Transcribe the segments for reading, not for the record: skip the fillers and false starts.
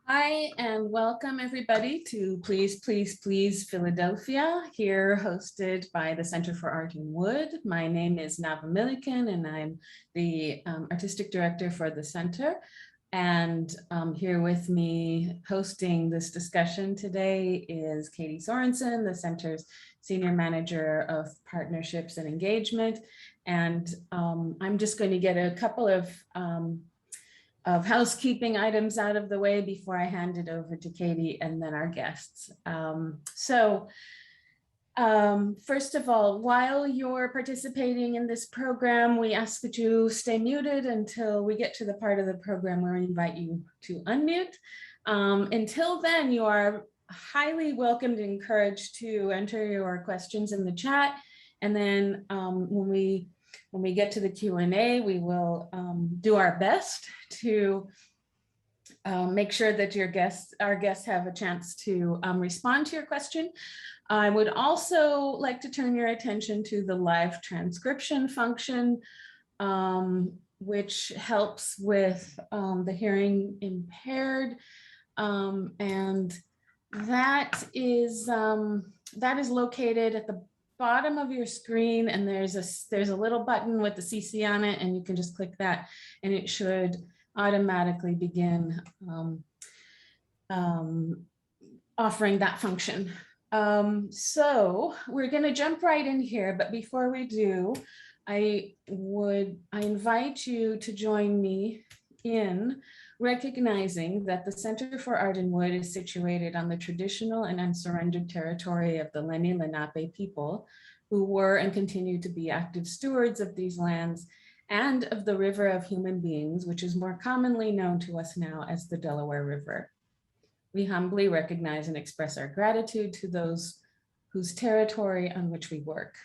Hi, and welcome everybody to Please, Please, Please Philadelphia, here hosted by the Center for Art in Wood. My name is Nava Milliken, and I'm the Artistic Director for the Center. And here with me hosting this discussion today is Katie Sorensen, the Center's Senior Manager of Partnerships and Engagement. And I'm just going to get a couple of housekeeping items out of the way before I hand it over to Katie and then our guests. First of all, while you're participating in this program, we ask that you stay muted until we get to the part of the program where we invite you to unmute. Until then, you are highly welcomed and encouraged to enter your questions in the chat. And then when we get to the Q&A, we will do our best to make sure that our guests have a chance to respond to your question. I would also like to turn your attention to the live transcription function, which helps with the hearing impaired. And that is located at the bottom of your screen, and there's a little button with the CC on it, and you can just click that and it should automatically begin offering that function. So we're going to jump right in here, but before we do, I invite you to join me in recognizing that the Center for Art in Wood is situated on the traditional and unsurrendered territory of the Lenni Lenape people, who were and continue to be active stewards of these lands and of the river of human beings, which is more commonly known to us now as the Delaware River. We humbly recognize and express our gratitude to those whose territory on which we work.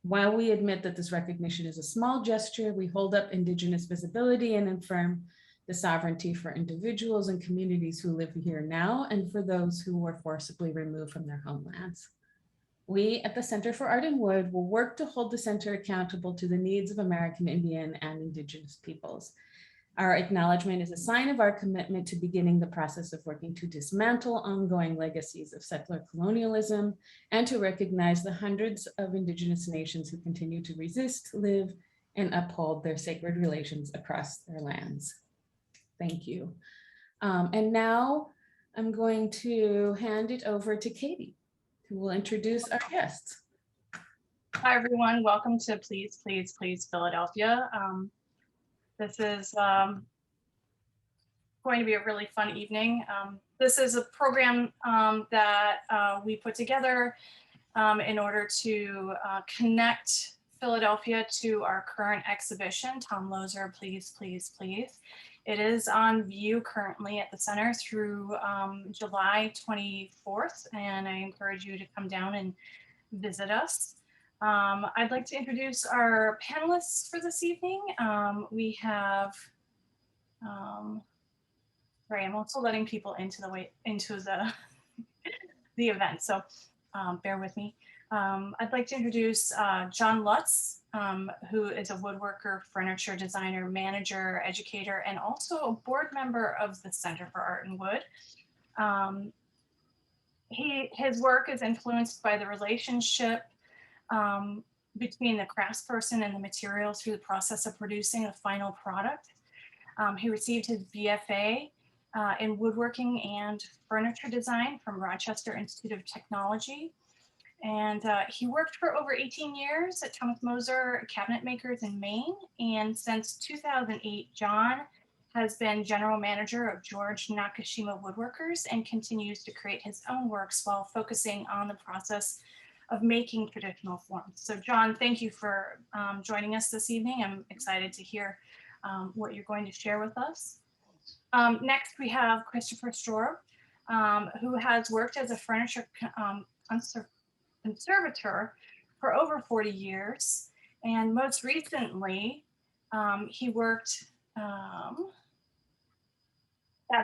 While we admit that this recognition is a small gesture, we hold up Indigenous visibility and affirm the sovereignty for individuals and communities who live here now and for those who were forcibly removed from their homelands. We at the Center for Art in Wood will work to hold the center accountable to the needs of American Indian and Indigenous peoples. Our acknowledgement is a sign of our commitment to beginning the process of working to dismantle ongoing legacies of settler colonialism and to recognize the hundreds of Indigenous nations who continue to resist, live, and uphold their sacred relations across their lands. Thank you. And now I'm going to hand it over to Katie, who will introduce our guests. Hi, everyone. Welcome to Please, Please, Please Philadelphia. This is going to be a really fun evening. This is a program that we put together in order to connect Philadelphia to our current exhibition, Tom Loeser, Please, Please, Please. It is on view currently at the center through July 24th, and I encourage you to come down and visit us. I'd like to introduce our panelists for this evening. We have, sorry, I'm also letting people into the event, so bear with me. I'd like to introduce John Lutz, who is a woodworker, furniture designer, manager, educator, and also a board member of the Center for Art in Wood. His work is influenced by the relationship between the craftsperson and the material through the process of producing a final product. He received his BFA in woodworking and furniture design from Rochester Institute of Technology. And he worked for over 18 years at Thomas Moser Cabinet Makers in Maine. And since 2008, John has been general manager of George Nakashima Woodworkers and continues to create his own works while focusing on the process of making traditional forms. So John, thank you for joining us this evening. I'm excited to hear what you're going to share with us. Next, we have Christopher Storb, who has worked as a furniture conservator for over 40 years. And most recently, he worked at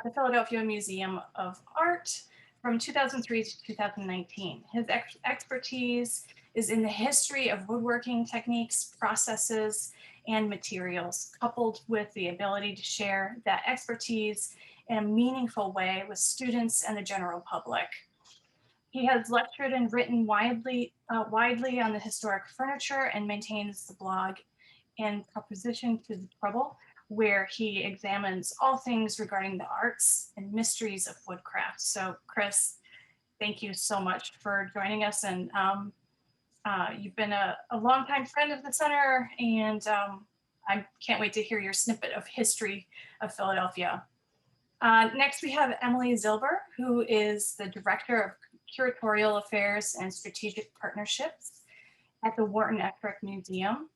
the Philadelphia Museum of Art from 2003 to 2019. His expertise is in the history of woodworking techniques, processes, and materials, coupled with the ability to share that expertise in a meaningful way with students and the general public. He has lectured and written widely on the historic furniture and maintains the blog In Proposition to the Trouble, where he examines all things regarding the arts and mysteries of woodcraft. So Chris, thank you so much for joining us. And you've been a longtime friend of the center, and I can't wait to hear your snippet of history of Philadelphia. Next, we have Emily Zilber, who is the Director of Curatorial Affairs and Strategic Partnerships at the Wharton Esherick Museum.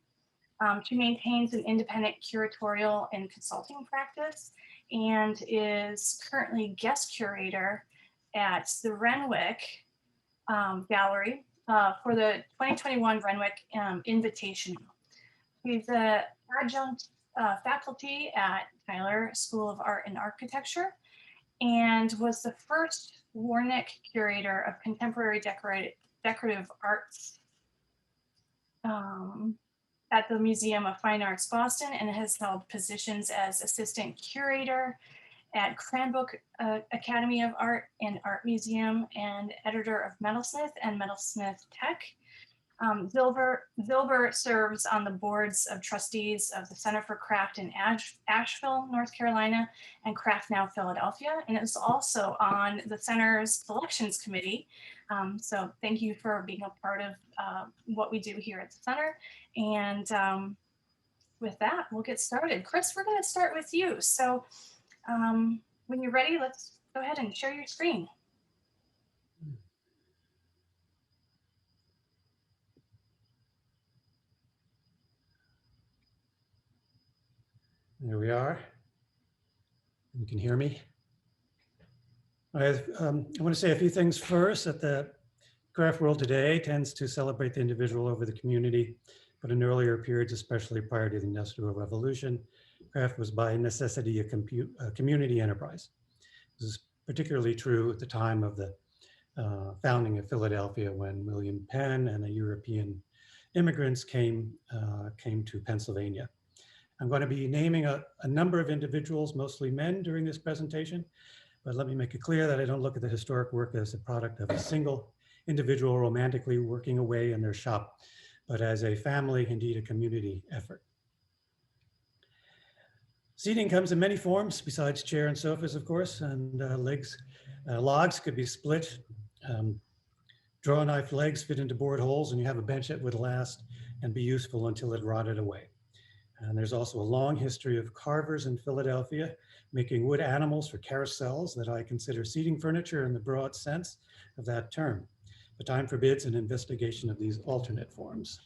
She maintains an independent curatorial and consulting practice and is currently guest curator at the Renwick Gallery for the 2021 Renwick Invitational. She's an adjunct faculty at Tyler School of Art and Architecture and was the first Warnick curator of contemporary decorative arts at the Museum of Fine Arts Boston, and has held positions as assistant curator at Cranbrook Academy of Art and Art Museum and editor of Metalsmith and Metalsmith Tech. Zilber serves on the boards of trustees of the Center for Craft in Asheville, North Carolina, and Craft Now Philadelphia, and is also on the center's collections committee. So thank you for being a part of what we do here at the center. And with that, we'll get started. Chris, we're going to start with you. So when you're ready, let's go ahead and share your screen. There we are. You can hear me. I want to say a few things first. That the craft world today tends to celebrate the individual over the community, but in earlier periods, especially prior to the Industrial Revolution, craft was by necessity a community enterprise. This is particularly true at the time of the founding of Philadelphia, when William Penn and the European immigrants came to Pennsylvania. I'm going to be naming a number of individuals, mostly men, during this presentation, but let me make it clear that I don't look at the historic work as a product of a single individual romantically working away in their shop, but as a family, indeed a community effort. Seating comes in many forms, besides chair and sofas, of course, and logs could be split. Draw knife legs fit into board holes, and you have a bench that would last and be useful until it rotted away. And there's also a long history of carvers in Philadelphia making wood animals for carousels that I consider seating furniture in the broad sense of that term. But time forbids an investigation of these alternate forms.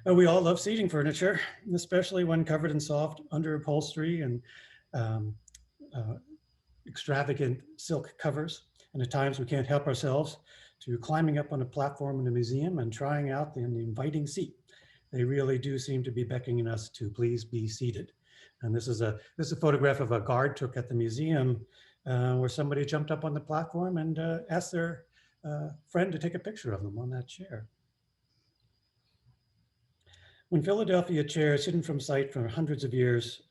We all love seating furniture, especially when covered in soft underupholstery and extravagant silk covers. And at times we can't help ourselves to climbing up on a platform in a museum and trying out the inviting seat. They really do seem to be beckoning us to please be seated. And this is a photograph of a guard took at the museum where somebody jumped up on the platform and asked their friend to take a picture of them on that chair. When Philadelphia chairs, hidden from sight for hundreds of years,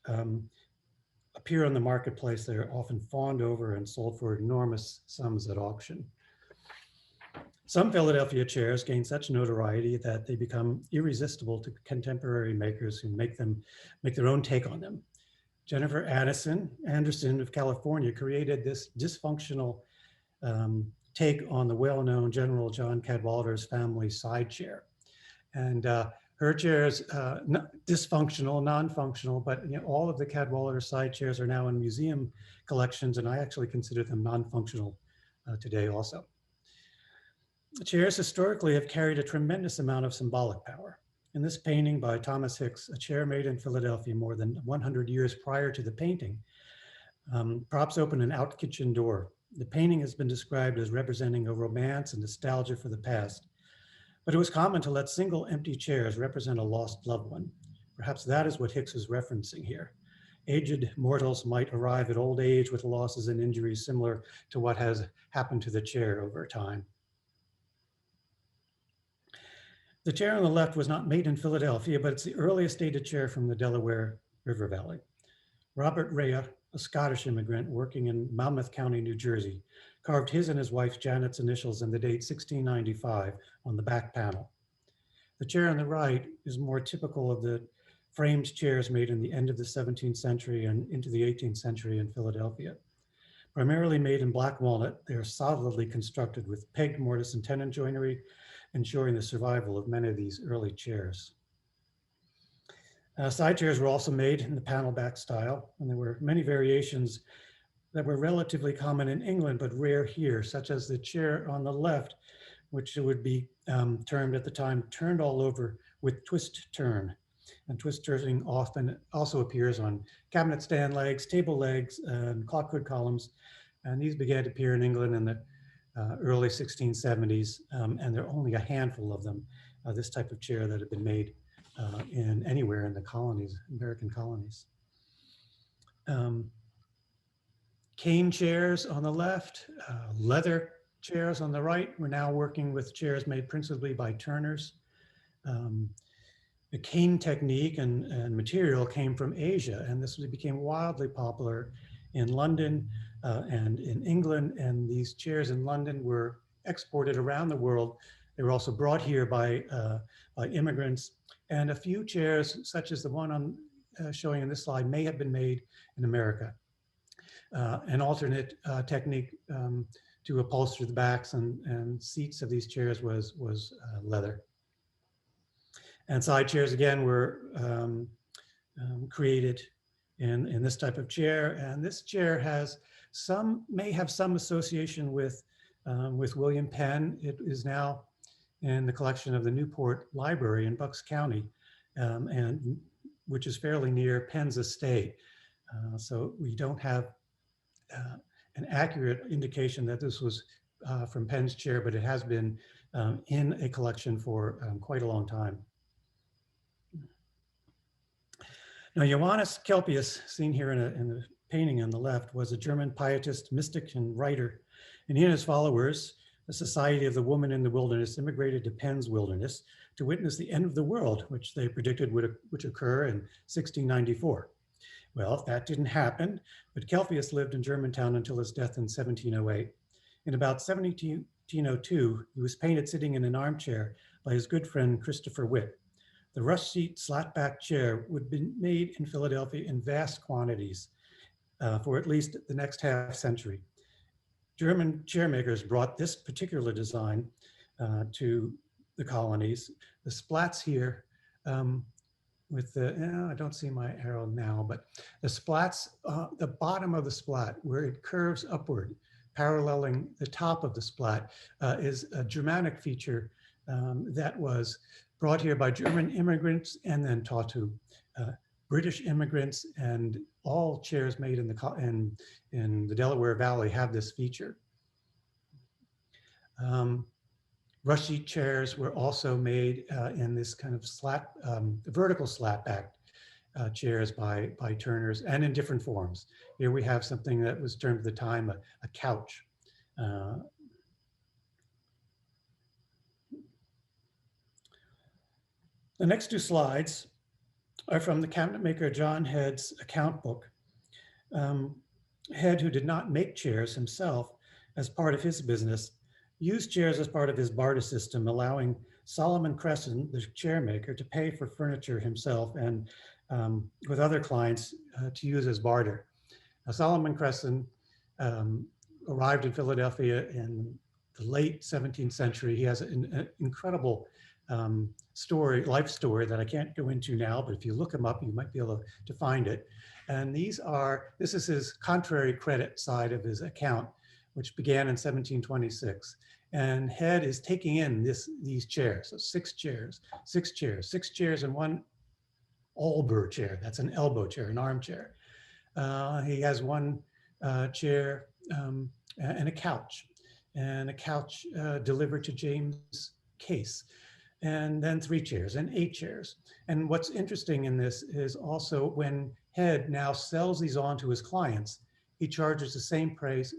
appear on the marketplace, they're often fawned over and sold for enormous sums at auction. Some Philadelphia chairs gain such notoriety that they become irresistible to contemporary makers who make their own take on them. Jennifer Anderson of California created this dysfunctional take on the well-known General John Cadwalader's family side chair. And her chair is dysfunctional, non-functional, but all of the Cadwalader side chairs are now in museum collections, and I actually consider them non-functional today also. Chairs historically have carried a tremendous amount of symbolic power. In this painting by Thomas Hicks, a chair made in Philadelphia more than 100 years prior to the painting, props open an out kitchen door. The painting has been described as representing a romance and nostalgia for the past, but it was common to let single empty chairs represent a lost loved one. Perhaps that is what Hicks is referencing here. Aged mortals might arrive at old age with losses and injuries similar to what has happened to the chair over time. The chair on the left was not made in Philadelphia, but it's the earliest dated chair from the Delaware River Valley. Robert Rea a Scottish immigrant working in Monmouth County, New Jersey, carved his and his wife Janet's initials and the date 1695 on the back panel. The chair on the right is more typical of the framed chairs made in the end of the 17th century and into the 18th century in Philadelphia. Primarily made in black walnut, they are solidly constructed with pegged mortise and tenon joinery, ensuring the survival of many of these early chairs. Side chairs were also made in the panel back style, and there were many variations that were relatively common in England, but rare here, such as the chair on the left, which would be termed at the time turned all over with twist turn. And twist turning often also appears on cabinet stand legs, table legs, and clockwood columns. And these began to appear in England in the early 1670s, and there are only a handful of them, this type of chair that had been made in anywhere in the colonies, American colonies. Cane chairs on the left, leather chairs on the right. We're now working with chairs made principally by turners. The cane technique and material came from Asia, and this became wildly popular in London and in England, and these chairs in London were exported around the world. They were also brought here by immigrants, and a few chairs, such as the one I'm showing in this slide, may have been made in America. An alternate technique to upholster the backs and seats of these chairs was leather. And side chairs, again, were created in this type of chair. And this chair may have some association with William Penn. It is now in the collection of the Newport Library in Bucks County, and which is fairly near Penn's estate. So we don't have an accurate indication that this was from Penn's chair, but it has been in a collection for quite a long time. Now, Johannes Kelpius, seen here in the painting on the left, was a German pietist, mystic, and writer. And he and his followers, the Society of the Woman in the Wilderness, immigrated to Penn's wilderness to witness the end of the world, which they predicted would occur in 1694. Well, that didn't happen, but Kelpius lived in Germantown until his death in 1708. In about 1702, he was painted sitting in an armchair by his good friend Christopher Witt. The rush seat slat-back chair would be made in Philadelphia in vast quantities for at least the next half century. German chairmakers brought this particular design to the colonies. The splats here with the, I don't see my arrow now, but the splats, the bottom of the splat where it curves upward, paralleling the top of the splat is a Germanic feature that was brought here by German immigrants and then taught to British immigrants, and all chairs made in the Delaware Valley have this feature. Rush seat chairs were also made in this kind of vertical slat-back chairs by turners, and in different forms. Here we have something that was termed at the time a couch. The next two slides are from the cabinet maker John Head's account book. Head, who did not make chairs himself as part of his business, used chairs as part of his barter system, allowing Solomon Cresson, the chair maker, to pay for furniture himself and with other clients to use as barter. Now, Solomon Cresson arrived in Philadelphia in the late 17th century. He has an incredible life story that I can't go into now, but if you look him up, you might be able to find it. And this is his contrary credit side of his account, which began in 1726. And Head is taking in these chairs, so six chairs, and one Alber chair. That's an elbow chair, an armchair. He has one chair and a couch delivered to James Case. And then 3 chairs and 8 chairs. And what's interesting in this is also when Head now sells these on to his clients, he charges the same price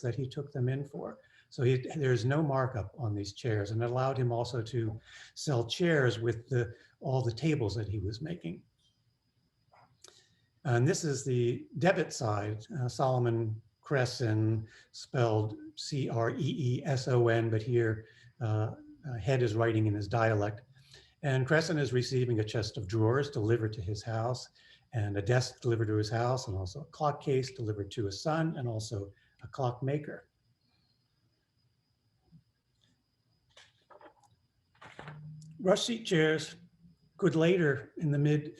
that he took them in for. So there's no markup on these chairs, and it allowed him also to sell chairs with all the tables that he was making. And this is the debit side, Solomon Cresson, spelled Creeson, but here Head is writing in his dialect. And Cresson is receiving a chest of drawers delivered to his house, and a desk delivered to his house, and also a clock case delivered to his son, and also a clockmaker. Rush seat chairs could later, in the mid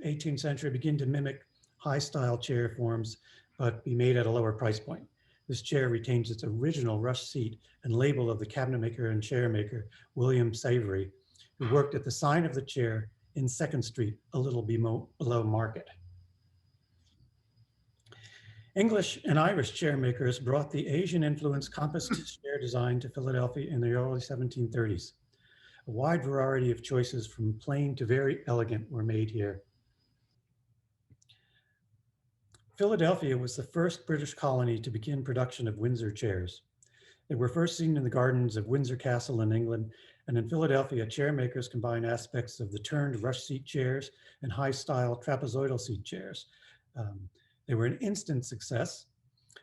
18th century, begin to mimic high style chair forms, but be made at a lower price point. This chair retains its original rush seat and label of the cabinet maker and chair maker, William Svery, who worked at the sign of the chair in 2nd Street, a little below Market. English and Irish chair makers brought the Asian-influenced compass chair design to Philadelphia in the early 1730s. A wide variety of choices from plain to very elegant were made here. Philadelphia was the first British colony to begin production of Windsor chairs. They were first seen in the gardens of Windsor Castle in England, and in Philadelphia, chair makers combined aspects of the turned rush seat chairs and high-style trapezoidal seat chairs. They were an instant success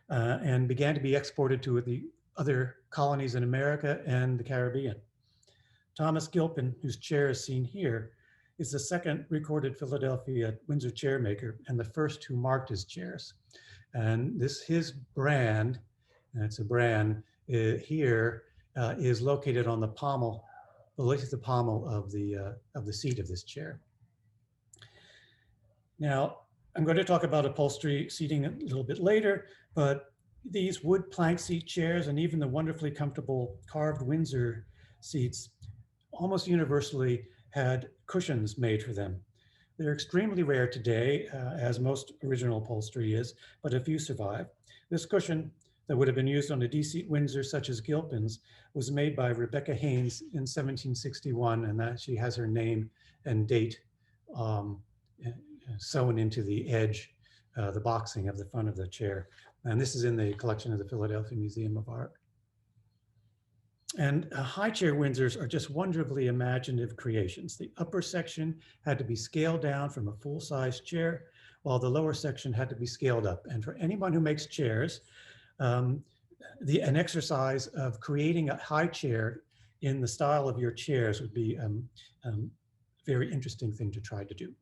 and began to be exported to the other colonies in America and the Caribbean. Thomas Gilpin, whose chair is seen here, is the second recorded Philadelphia Windsor chair maker and the first who marked his chairs. And his brand, and it's a brand, here is located on the pommel, beneath the pommel of the seat of this chair. Now, I'm going to talk about upholstery seating a little bit later, but these wood plank seat chairs and even the wonderfully comfortable carved Windsor seats almost universally had cushions made for them. They're extremely rare today, as most original upholstery is, but a few survive. This cushion that would have been used on a D-seat Windsor such as Gilpin's was made by Rebecca Haynes in 1761, and that she has her name and date sewn into the edge, the boxing of the front of the chair. And this is in the collection of the Philadelphia Museum of Art. And high chair Windsors are just wonderfully imaginative creations. The upper section had to be scaled down from a full-size chair, while the lower section had to be scaled up. And for anyone who makes chairs, an exercise of creating a high chair in the style of your chairs would be a very interesting thing to try to do.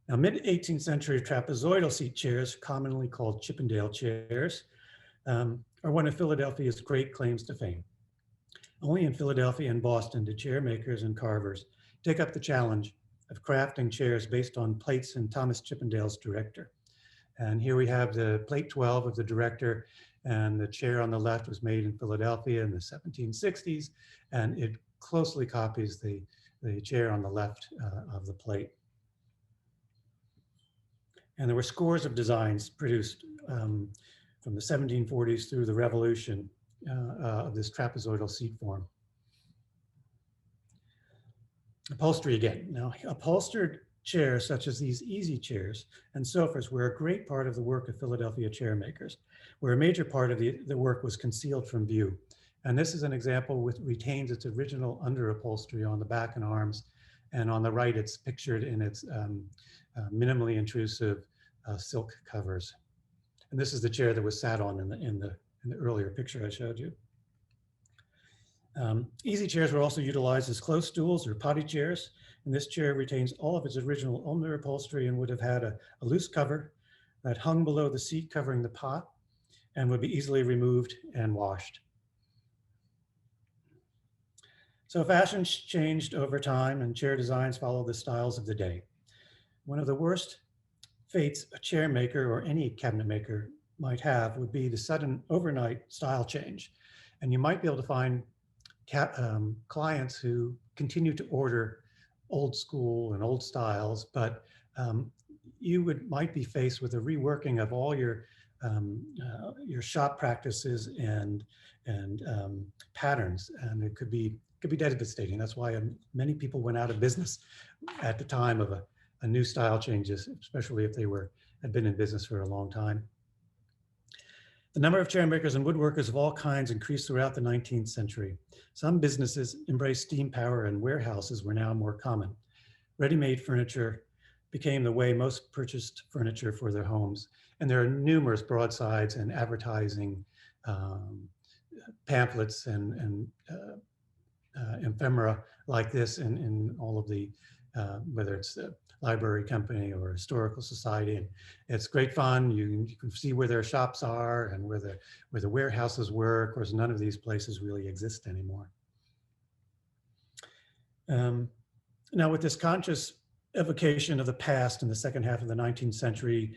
Now, mid-18th century trapezoidal seat chairs, commonly called Chippendale chairs, are one of Philadelphia's great claims to fame. Only in Philadelphia and Boston did chair makers and carvers take up the challenge of crafting chairs based on plates in Thomas Chippendale's Director. And here we have the plate 12 of the Director, and the chair on the left was made in Philadelphia in the 1760s, and it closely copies the chair on the left of the plate. And there were scores of designs produced from the 1740s through the Revolution of this trapezoidal seat form. Upholstery again. Now, upholstered chairs such as these easy chairs and sofas were a great part of the work of Philadelphia chair makers, where a major part of the work was concealed from view. And this is an example which retains its original under upholstery on the back and arms, and on the right it's pictured in its minimally intrusive silk covers. And this is the chair that was sat on in the earlier picture I showed you. Easy chairs were also utilized as close stools or potty chairs, and this chair retains all of its original under upholstery and would have had a loose cover that hung below the seat covering the pot and would be easily removed and washed. So fashions changed over time and chair designs followed the styles of the day. One of the worst fates a chair maker or any cabinet maker might have would be the sudden overnight style change. And you might be able to find clients who continue to order old school and old styles, but you might be faced with a reworking of all your shop practices and patterns, and it could be devastating. That's why many people went out of business at the time of a new style changes, especially if they had been in business for a long time. The number of chair makers and woodworkers of all kinds increased throughout the 19th century. Some businesses embraced steam power and warehouses were now more common. Ready-made furniture became the way most purchased furniture for their homes. And there are numerous broadsides and advertising pamphlets and ephemera like this in all of the, whether it's the library company or historical society. And it's great fun. You can see where their shops are and where the warehouses were. Of course, none of these places really exist anymore. Now, with this conscious evocation of the past in the second half of the 19th century,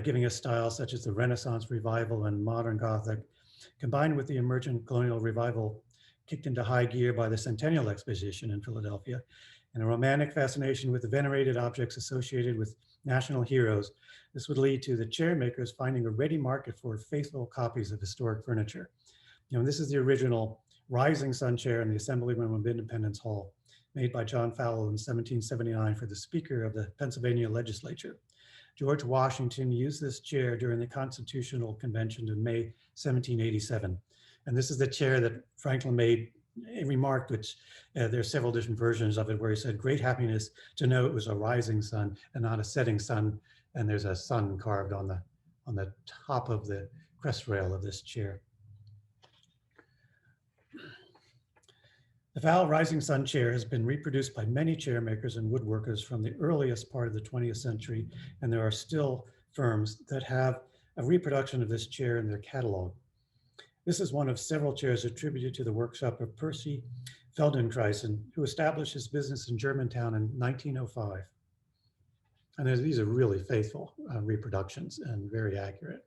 giving us styles such as the Renaissance Revival and Modern Gothic, combined with the emergent colonial revival kicked into high gear by the Centennial Exposition in Philadelphia, and a romantic fascination with the venerated objects associated with national heroes, this would lead to the chair makers finding a ready market for faithful copies of historic furniture. This is the original Rising Sun chair in the Assemblyman of Independence Hall, made by John Fowle in 1779 for the Speaker of the Pennsylvania Legislature. George Washington used this chair during the Constitutional Convention in May 1787. And this is the chair that Franklin made a remark, which there are several different versions of it, where he said, "Great happiness to know it was a rising sun and not a setting sun." And there's a sun carved on the top of the crest rail of this chair. The Fowle Rising Sun chair has been reproduced by many chair makers and woodworkers from the earliest part of the 20th century, and there are still firms that have a reproduction of this chair in their catalog. This is one of several chairs attributed to the workshop of Percy Feldenkrais, who established his business in Germantown in 1905. And these are really faithful reproductions and very accurate.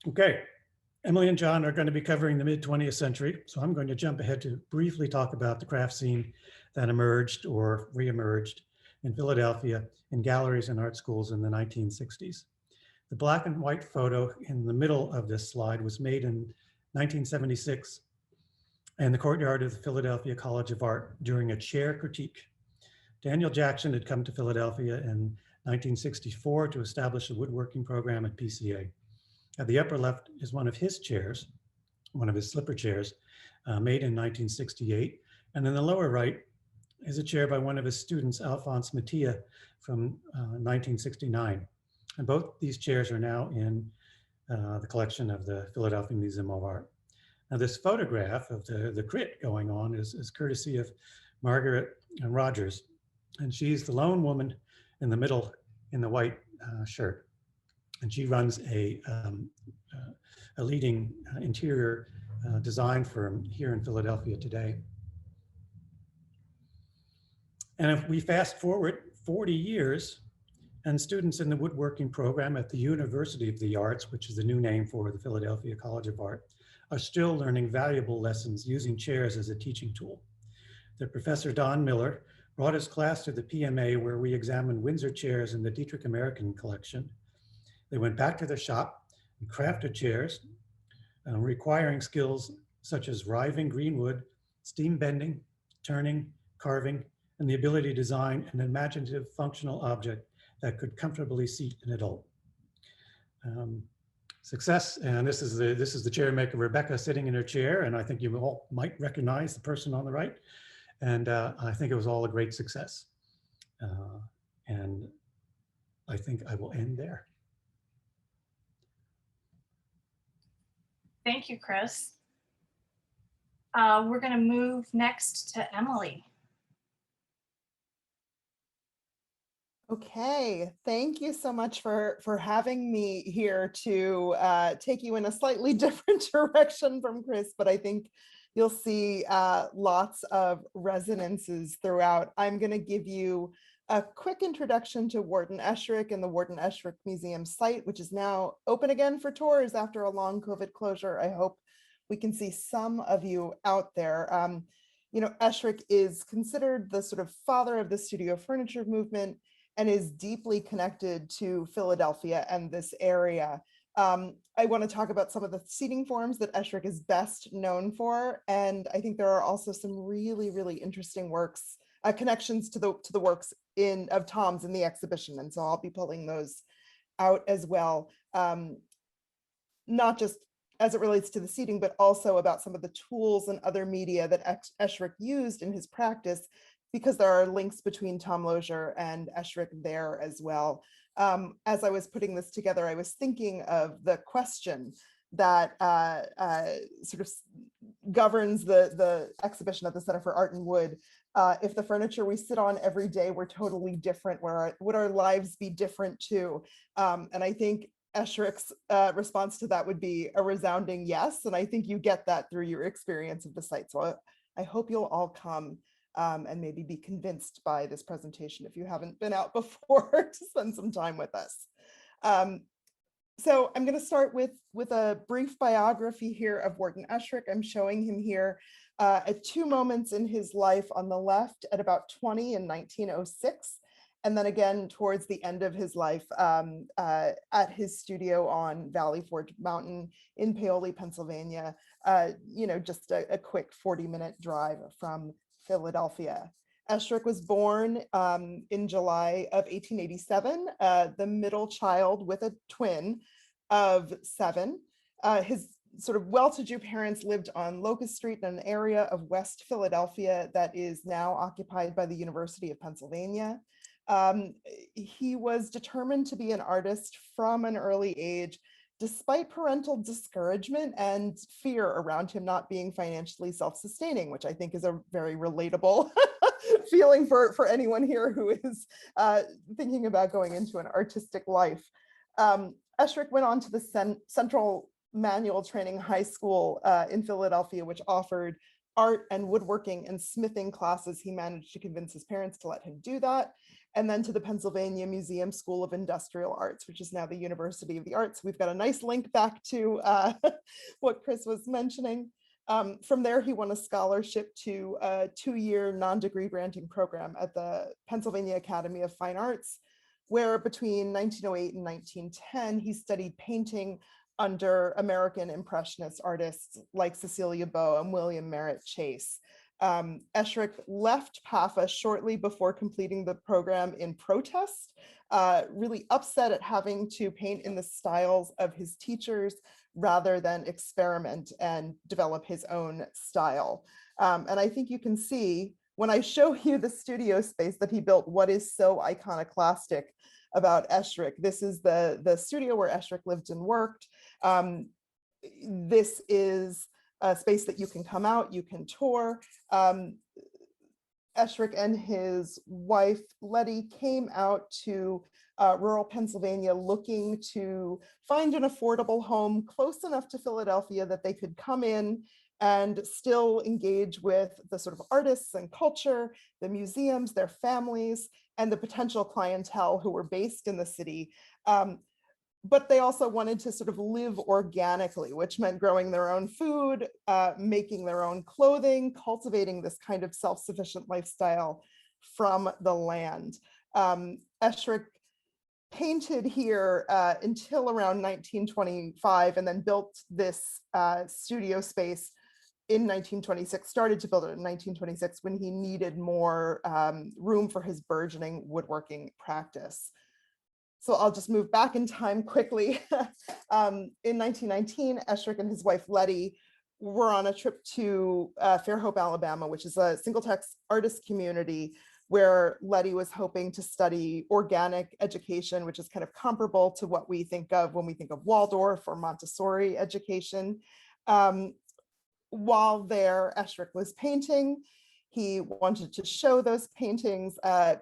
Okay. Emily and John are going to be covering the mid-20th century, so I'm going to jump ahead to briefly talk about the craft scene that emerged or re-emerged in Philadelphia in galleries and art schools in the 1960s. The black and white photo in the middle of this slide was made in 1976 in the courtyard of the Philadelphia College of Art during a chair critique. Daniel Jackson had come to Philadelphia in 1964 to establish a woodworking program at PCA. At the upper left is one of his chairs, one of his slipper chairs, made in 1968. And in the lower right is a chair by one of his students, Alphonse Mattia, from 1969. And both these chairs are now in the collection of the Philadelphia Museum of Art. Now, this photograph of the crit going on is courtesy of Margaret Rogers. And she's the lone woman in the middle in the white shirt. And she runs a leading interior design firm here in Philadelphia today. And if we fast forward 40 years, and students in the woodworking program at the University of the Arts, which is the new name for the Philadelphia College of Art, are still learning valuable lessons using chairs as a teaching tool. Their professor, Don Miller, brought his class to the PMA, where we examined Windsor chairs in the Dietrich-American collection. They went back to their shop and crafted chairs, requiring skills such as riving green wood, steam bending, turning, carving, and the ability to design an imaginative functional object that could comfortably seat an adult. Success, and this is the chair maker Rebecca sitting in her chair, and I think you all might recognize the person on the right. And I think it was all a great success. And I think I will end there. Thank you, Chris. We're going to move next to Emily. Okay, thank you so much for having me here to take you in a slightly different direction from Chris, but I think you'll see lots of resonances throughout. I'm going to give you a quick introduction to Wharton Esherick and the Wharton Esherick Museum site, which is now open again for tours after a long COVID closure. I hope we can see some of you out there. Esherick is considered the sort of father of the studio furniture movement and is deeply connected to Philadelphia and this area. I want to talk about some of the seating forms that Esherick is best known for. And I think there are also some really, really interesting works, connections to the works of Tom's in the exhibition. And so I'll be pulling those out as well. Not just as it relates to the seating, but also about some of the tools and other media that Esherick used in his practice because there are links between Tom Loeser and Esherick there as well. As I was putting this together, I was thinking of the question that sort of governs the exhibition at the Center for Art and Wood. If the furniture we sit on every day were totally different, would our lives be different too? And I think Esherick's response to that would be a resounding yes. And I think you get that through your experience of the site. So I hope you'll all come and maybe be convinced by this presentation if you haven't been out before to spend some time with us. So I'm going to start with a brief biography here of Wharton Esherick. I'm showing him here at two moments in his life. On the left at about 20 in 1906, and then again towards the end of his life at his studio on Valley Forge Mountain in Paoli, Pennsylvania, just a quick 40-minute drive from Philadelphia. Esherick was born in July of 1887, the middle child with a twin of 7. His sort of well-to-do parents lived on Locust Street in an area of West Philadelphia that is now occupied by the University of Pennsylvania. He was determined to be an artist from an early age, despite parental discouragement and fear around him not being financially self-sustaining, which I think is a very relatable feeling for anyone here who is thinking about going into an artistic life. Esherick went on to the Central Manual Training High School in Philadelphia, which offered art and woodworking and smithing classes. He managed to convince his parents to let him do that. And then to the Pennsylvania Museum School of Industrial Arts, which is now the University of the Arts. We've got a nice link back to what Chris was mentioning. From there, he won a scholarship to a 2-year non-degree granting program at the Pennsylvania Academy of Fine Arts, where between 1908 and 1910, he studied painting under American Impressionist artists like Cecilia Beaux and William Merritt Chase. Esherick left PAFA shortly before completing the program in protest, really upset at having to paint in the styles of his teachers rather than experiment and develop his own style. And I think you can see when I show you the studio space that he built, what is so iconoclastic about Esherick. This is the studio where Esherick lived and worked. This is a space that you can come out, you can tour. Esherick and his wife, Letty, came out to rural Pennsylvania looking to find an affordable home close enough to Philadelphia that they could come in and still engage with the sort of artists and culture, the museums, their families, and the potential clientele who were based in the city. But they also wanted to sort of live organically, which meant growing their own food, making their own clothing, cultivating this kind of self-sufficient lifestyle from the land. Esherick painted here until around 1925 and then built this studio space in 1926, started to build it in 1926 when he needed more room for his burgeoning woodworking practice. So I'll just move back in time quickly. In 1919, Esherick and his wife Letty were on a trip to Fairhope, Alabama, which is a single-tax artist community where Letty was hoping to study organic education, which is kind of comparable to what we think of when we think of Waldorf or Montessori education. While there, Esherick was painting. He wanted to show those paintings,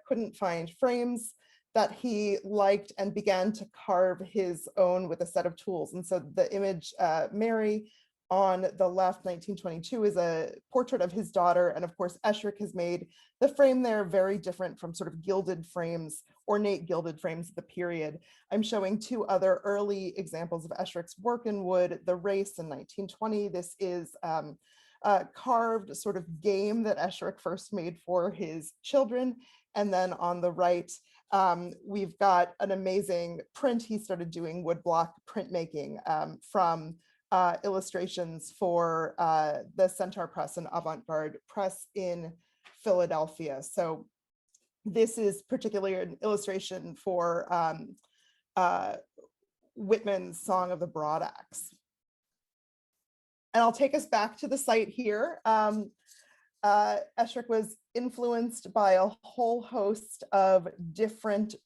couldn't find frames that he liked, and began to carve his own with a set of tools. And so the image, Mary, on the left, 1922, is a portrait of his daughter. And of course, Esherick has made the frame there very different from sort of gilded frames, ornate gilded frames of the period. I'm showing 2 other early examples of Esherick's work in wood. The Race in 1920. This is a carved sort of game that Esherick first made for his children. And then on the right, we've got an amazing print. He started doing woodblock printmaking from illustrations for the Centaur Press and Avant-Garde Press in Philadelphia. So this is particularly an illustration for Whitman's Song of the Broad Axe. And I'll take us back to the site here. Esherick was influenced by a whole host of different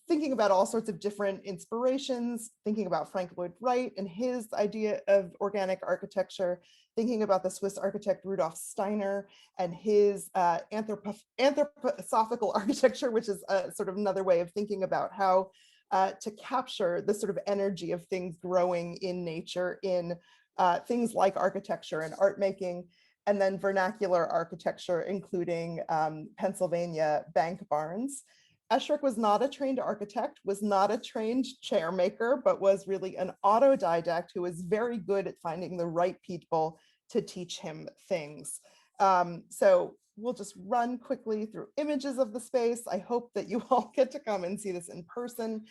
thinking about all sorts of different inspirations, thinking about Frank Lloyd Wright and his idea of organic architecture, thinking about the Swiss architect Rudolf Steiner and his anthroposophical architecture, which is sort of another way of thinking about how to capture the sort of energy of things growing in nature in things like architecture and art making, and then vernacular architecture, including Pennsylvania bank barns. Esherick was not a trained architect, was not a trained chair maker, but was really an autodidact who was very good at finding the right people to teach him things. So we'll just run quickly through images of the space. I hope that you all get to come and see this in person.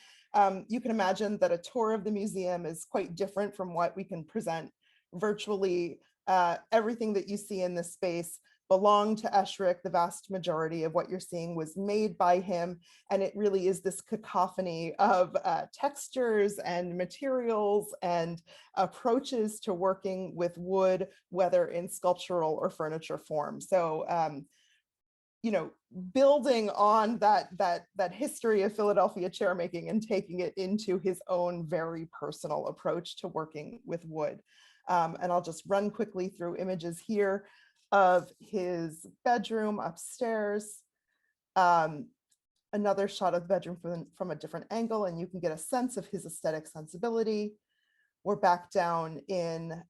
You can imagine that a tour of the museum is quite different from what we can present virtually. Everything that you see in this space belonged to Esherick. The vast majority of what you're seeing was made by him. And it really is this cacophony of textures and materials and approaches to working with wood, whether in sculptural or furniture form. So, you know, building on that history of Philadelphia chair making and taking it into his own very personal approach to working with wood. And I'll just run quickly through images here of his bedroom upstairs. Another shot of the bedroom from a different angle, and you can get a sense of his aesthetic sensibility. We're back down in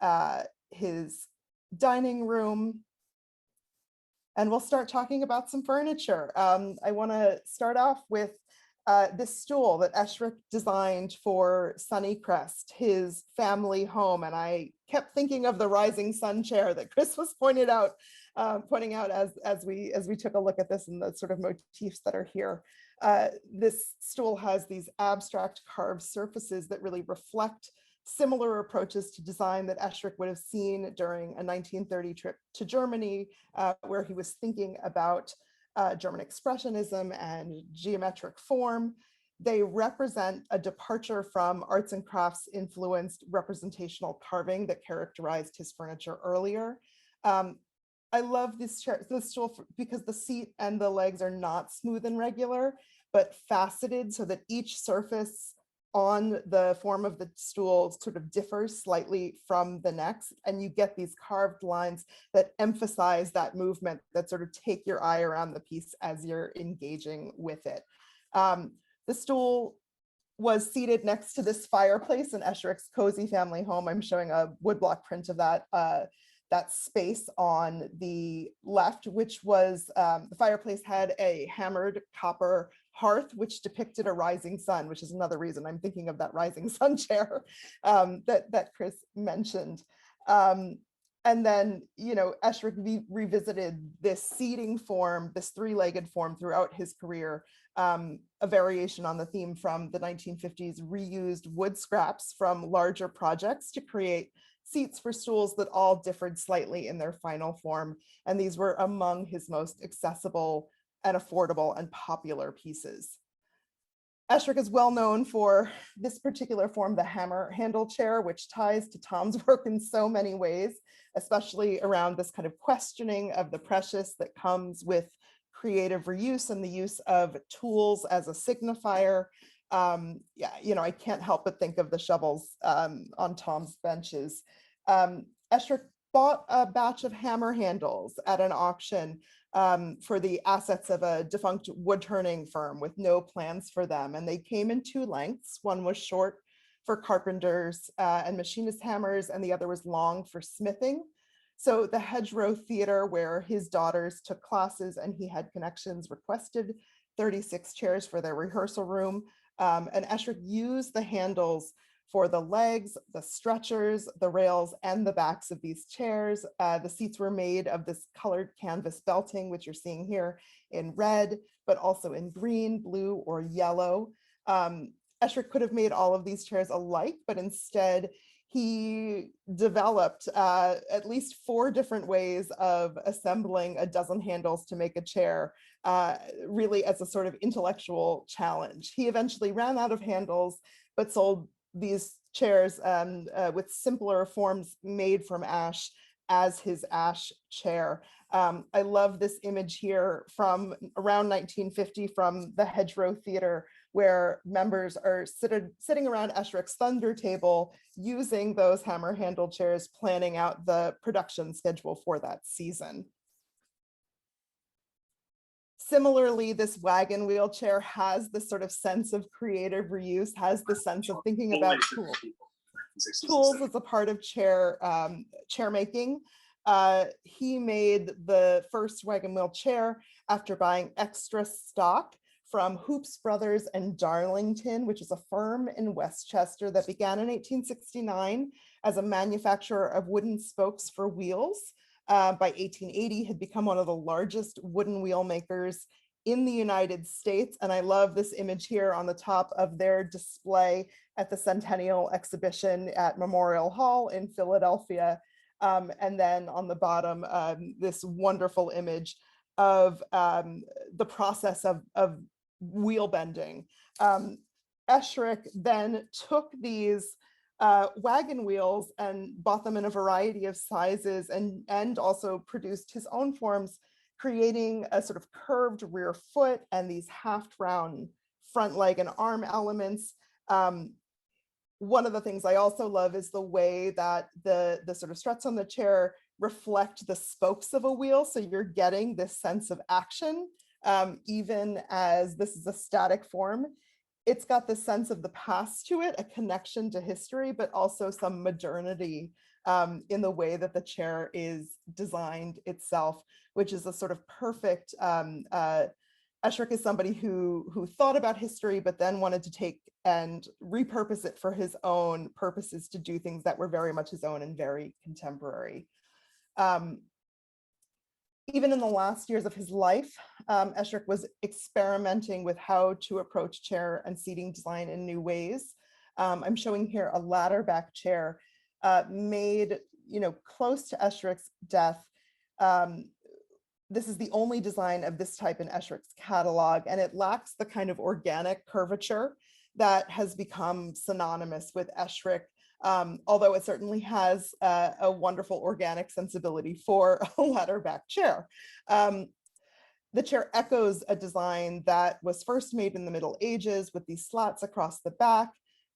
his dining room, and we'll start talking about some furniture. I want to start off with this stool that Esherick designed for Sunnycrest, his family home. And I kept thinking of the rising sun chair that Chris was pointing out as we took a look at this and the sort of motifs that are here. This stool has these abstract carved surfaces that really reflect similar approaches to design that Esherick would have seen during a 1930 trip to Germany, where he was thinking about German expressionism and geometric form. They represent a departure from arts and crafts influenced representational carving that characterized his furniture earlier. I love this stool because the seat and the legs are not smooth and regular, but faceted so that each surface on the form of the stool sort of differs slightly from the next, and you get these carved lines that emphasize that movement, that sort of take your eye around the piece as you're engaging with it. The stool was seated next to this fireplace in Esherick's cozy family home. I'm showing a woodblock print of that space on the left, which was the fireplace had a hammered copper hearth, which depicted a rising sun, which is another reason I'm thinking of that rising sun chair that Chris mentioned. And then, you know, Esherick revisited this seating form, this three-legged form throughout his career, a variation on the theme from the 1950s, reused wood scraps from larger projects to create seats for stools that all differed slightly in their final form. And these were among his most accessible and affordable and popular pieces. Esherick is well known for this particular form, the hammer handle chair, which ties to Tom's work in so many ways, especially around this kind of questioning of the precious that comes with creative reuse and the use of tools as a signifier. Yeah, you know, I can't help but think of the shovels on Tom's benches. Esherick bought a batch of hammer handles at an auction for the assets of a defunct wood turning firm with no plans for them. And they came in two lengths. One was short for carpenters and machinist hammers, and the other was long for smithing. So the Hedgerow Theater, where his daughters took classes and he had connections, requested 36 chairs for their rehearsal room. And Esherick used the handles for the legs, the stretchers, the rails, and the backs of these chairs. The seats were made of this colored canvas belting, which you're seeing here in red, but also in green, blue, or yellow. Esherick could have made all of these chairs alike, but instead he developed at least 4 different ways of assembling a dozen handles to make a chair, really as a sort of intellectual challenge. He eventually ran out of handles, but sold these chairs with simpler forms made from ash as his ash chair. I love this image here from around 1950 from the Hedgerow Theatre, where members are sitting around Esherick's Thunder table using those hammer-handled chairs, planning out the production schedule for that season. Similarly, this wagon wheel chair has this sort of sense of creative reuse, has the sense of thinking about tools as a part of chair making. He made the first wagon wheel chair after buying extra stock from Hoops Brothers and Darlington, which is a firm in Westchester that began in 1869 as a manufacturer of wooden spokes for wheels. By 1880 had become one of the largest wooden wheel makers in the United States. And I love this image here on the top of their display at the Centennial Exhibition at Memorial Hall in Philadelphia. And then on the bottom, this wonderful image of the process of wheel bending. Esherick then took these wagon wheels and bought them in a variety of sizes and also produced his own forms, creating a sort of curved rear foot and these half-round front leg and arm elements. One of the things I also love is the way that the sort of struts on the chair reflect the spokes of a wheel. So you're getting this sense of action, even as this is a static form. It's got the sense of the past to it, a connection to history, but also some modernity in the way that the chair is designed itself, which is a sort of perfect, Esherick is somebody who thought about history, but then wanted to take and repurpose it for his own purposes to do things that were very much his own and very contemporary. Even in the last years of his life, Esherick was experimenting with how to approach chair and seating design in new ways. I'm showing here a ladder back chair made, close to Esherick's death. This is the only design of this type in Esherick's catalog, and it lacks the kind of organic curvature that has become synonymous with Esherick, although it certainly has a wonderful organic sensibility for a ladder back chair. The chair echoes a design that was first made in the Middle Ages with these slats across the back,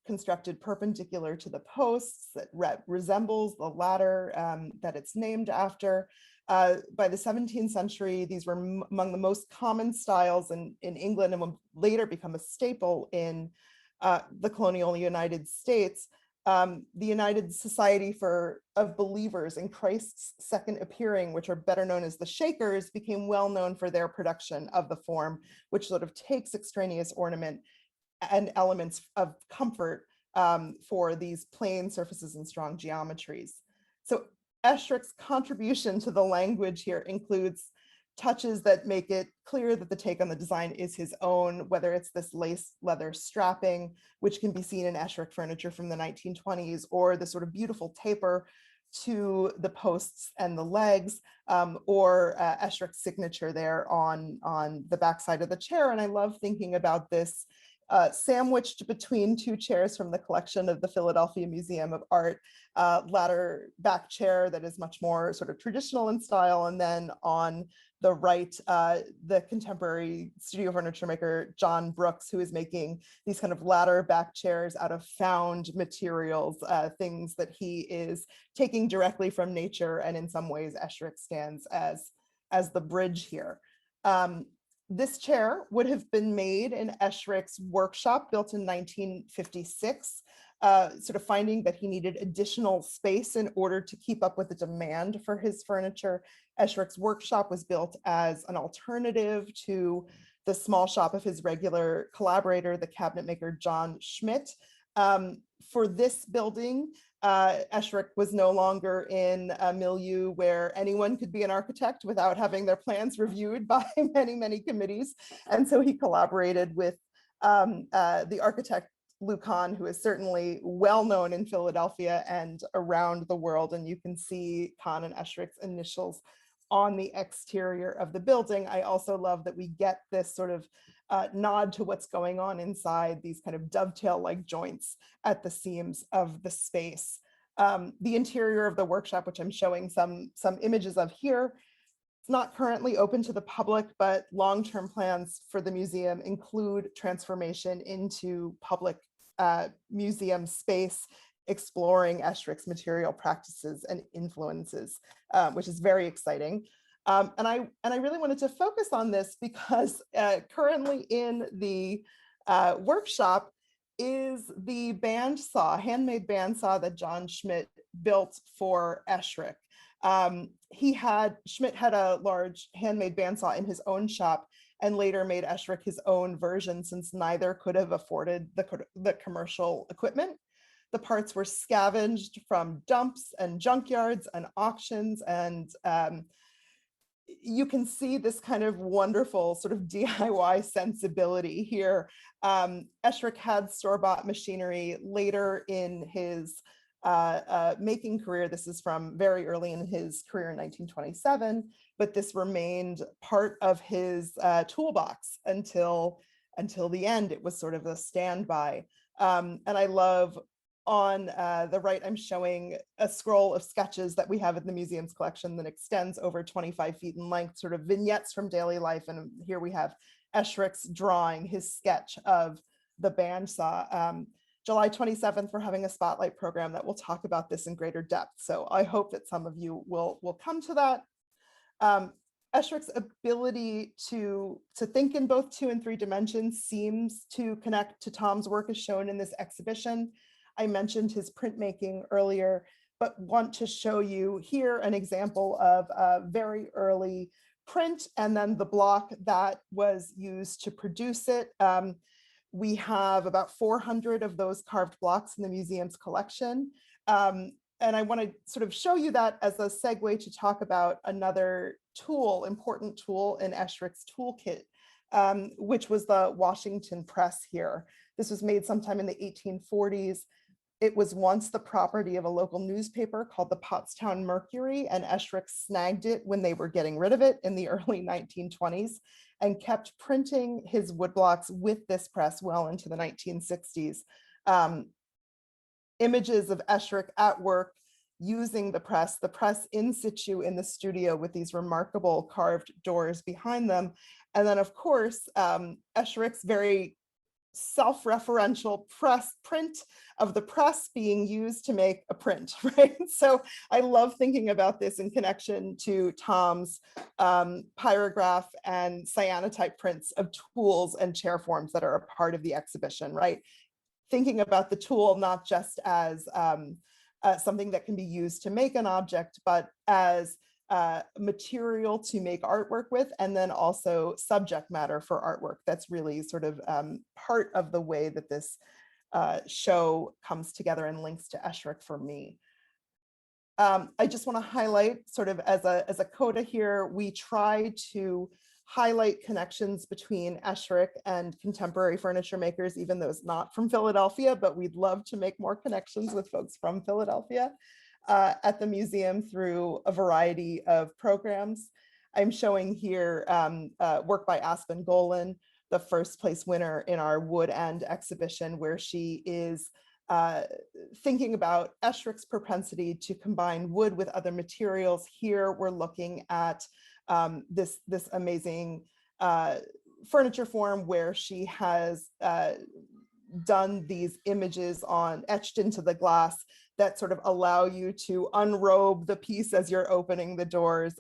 constructed perpendicular to the posts that resembles the ladder that it's named after. By the 17th century, these were among the most common styles in England and would later become a staple in the colonial United States. The United Society of Believers in Christ's Second Appearing, which are better known as the Shakers, became well known for their production of the form, which sort of takes extraneous ornament and elements of comfort for these plain surfaces and strong geometries. So Esherick's contribution to the language here includes touches that make it clear that the take on the design is his own, whether it's this lace leather strapping, which can be seen in Esherick furniture from the 1920s, or the sort of beautiful taper to the posts and the legs, or Esherick's signature there on the backside of the chair. And I love thinking about this sandwiched between two chairs from the collection of the Philadelphia Museum of Art, ladder back chair that is much more sort of traditional in style. And then on the right, the contemporary studio furniture maker, John Brooks, who is making these kind of ladder back chairs out of found materials, things that he is taking directly from nature. And in some ways, Esherick stands as the bridge here. This chair would have been made in Esherick's workshop, built in 1956, sort of finding that he needed additional space in order to keep up with the demand for his furniture. Esherick's workshop was built as an alternative to the small shop of his regular collaborator, the cabinet maker John Schmidt. For this building, Esherick was no longer in a milieu where anyone could be an architect without having their plans reviewed by many, many committees. And so he collaborated with the architect Lou Kahn, who is certainly well known in Philadelphia and around the world. And you can see Kahn and Esherick's initials on the exterior of the building. I also love that we get this sort of nod to what's going on inside, these kind of dovetail-like joints at the seams of the space. The interior of the workshop, which I'm showing some images of here, it's not currently open to the public, but long-term plans for the museum include transformation into public museum space, exploring Esherick's material practices and influences, which is very exciting. And I really wanted to focus on this because currently in the workshop is the bandsaw, handmade bandsaw that John Schmidt built for Esherick. Schmidt had a large handmade bandsaw in his own shop and later made Esherick his own version since neither could have afforded the commercial equipment. The parts were scavenged from dumps and junkyards and auctions, and you can see this kind of wonderful sort of DIY sensibility here. Esherick had store-bought machinery later in his making career. This is from very early in his career in 1927, but this remained part of his toolbox until the end. It was sort of a standby. And I love on the right, I'm showing a scroll of sketches that we have in the museum's collection that extends over 25 feet in length, sort of vignettes from daily life. And here we have Esherick's drawing, his sketch of the bandsaw. July 27th, we're having a spotlight program that will talk about this in greater depth. So I hope that some of you will come to that. Esherick's ability to think in both 2 and 3 dimensions seems to connect to Tom's work as shown in this exhibition. I mentioned his printmaking earlier, but want to show you here an example of a very early print and then the block that was used to produce it. We have about 400 of those carved blocks in the museum's collection. And I want to sort of show you that as a segue to talk about another tool, important tool in Esherick's toolkit, which was the Washington press here. This was made sometime in the 1840s. It was once the property of a local newspaper called the Pottstown Mercury, and Esherick snagged it when they were getting rid of it in the early 1920s and kept printing his woodblocks with this press well into the 1960s. Images of Esherick at work using the press in situ in the studio with these remarkable carved doors behind them. And then of course, Esherick's very self-referential print of the press being used to make a print, right? So I love thinking about this in connection to Tom's pyrograph and cyanotype prints of tools and chair forms that are a part of the exhibition, right? Thinking about the tool not just as something that can be used to make an object, but as material to make artwork with, and then also subject matter for artwork. That's really sort of part of the way that this show comes together and links to Esherick for me. I just want to highlight sort of as a coda here, we try to highlight connections between Esherick and contemporary furniture makers, even though it's not from Philadelphia, but we'd love to make more connections with folks from Philadelphia at the museum through a variety of programs. I'm showing here work by Aspen Golan, the first place winner in our Wood End exhibition, where she is thinking about Esherick's propensity to combine wood with other materials. Here we're looking at this amazing furniture form where she has done these images etched into the glass that sort of allow you to unrobe the piece as you're opening the doors.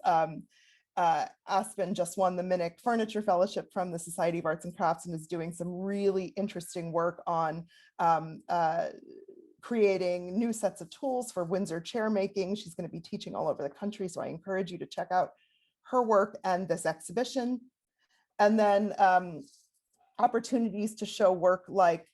Aspen just won the Minnick Furniture Fellowship from the Society of Arts and Crafts and is doing some really interesting work on creating new sets of tools for Windsor chair making. She's going to be teaching all over the country, so I encourage you to check out her work and this exhibition. And then opportunities to show work like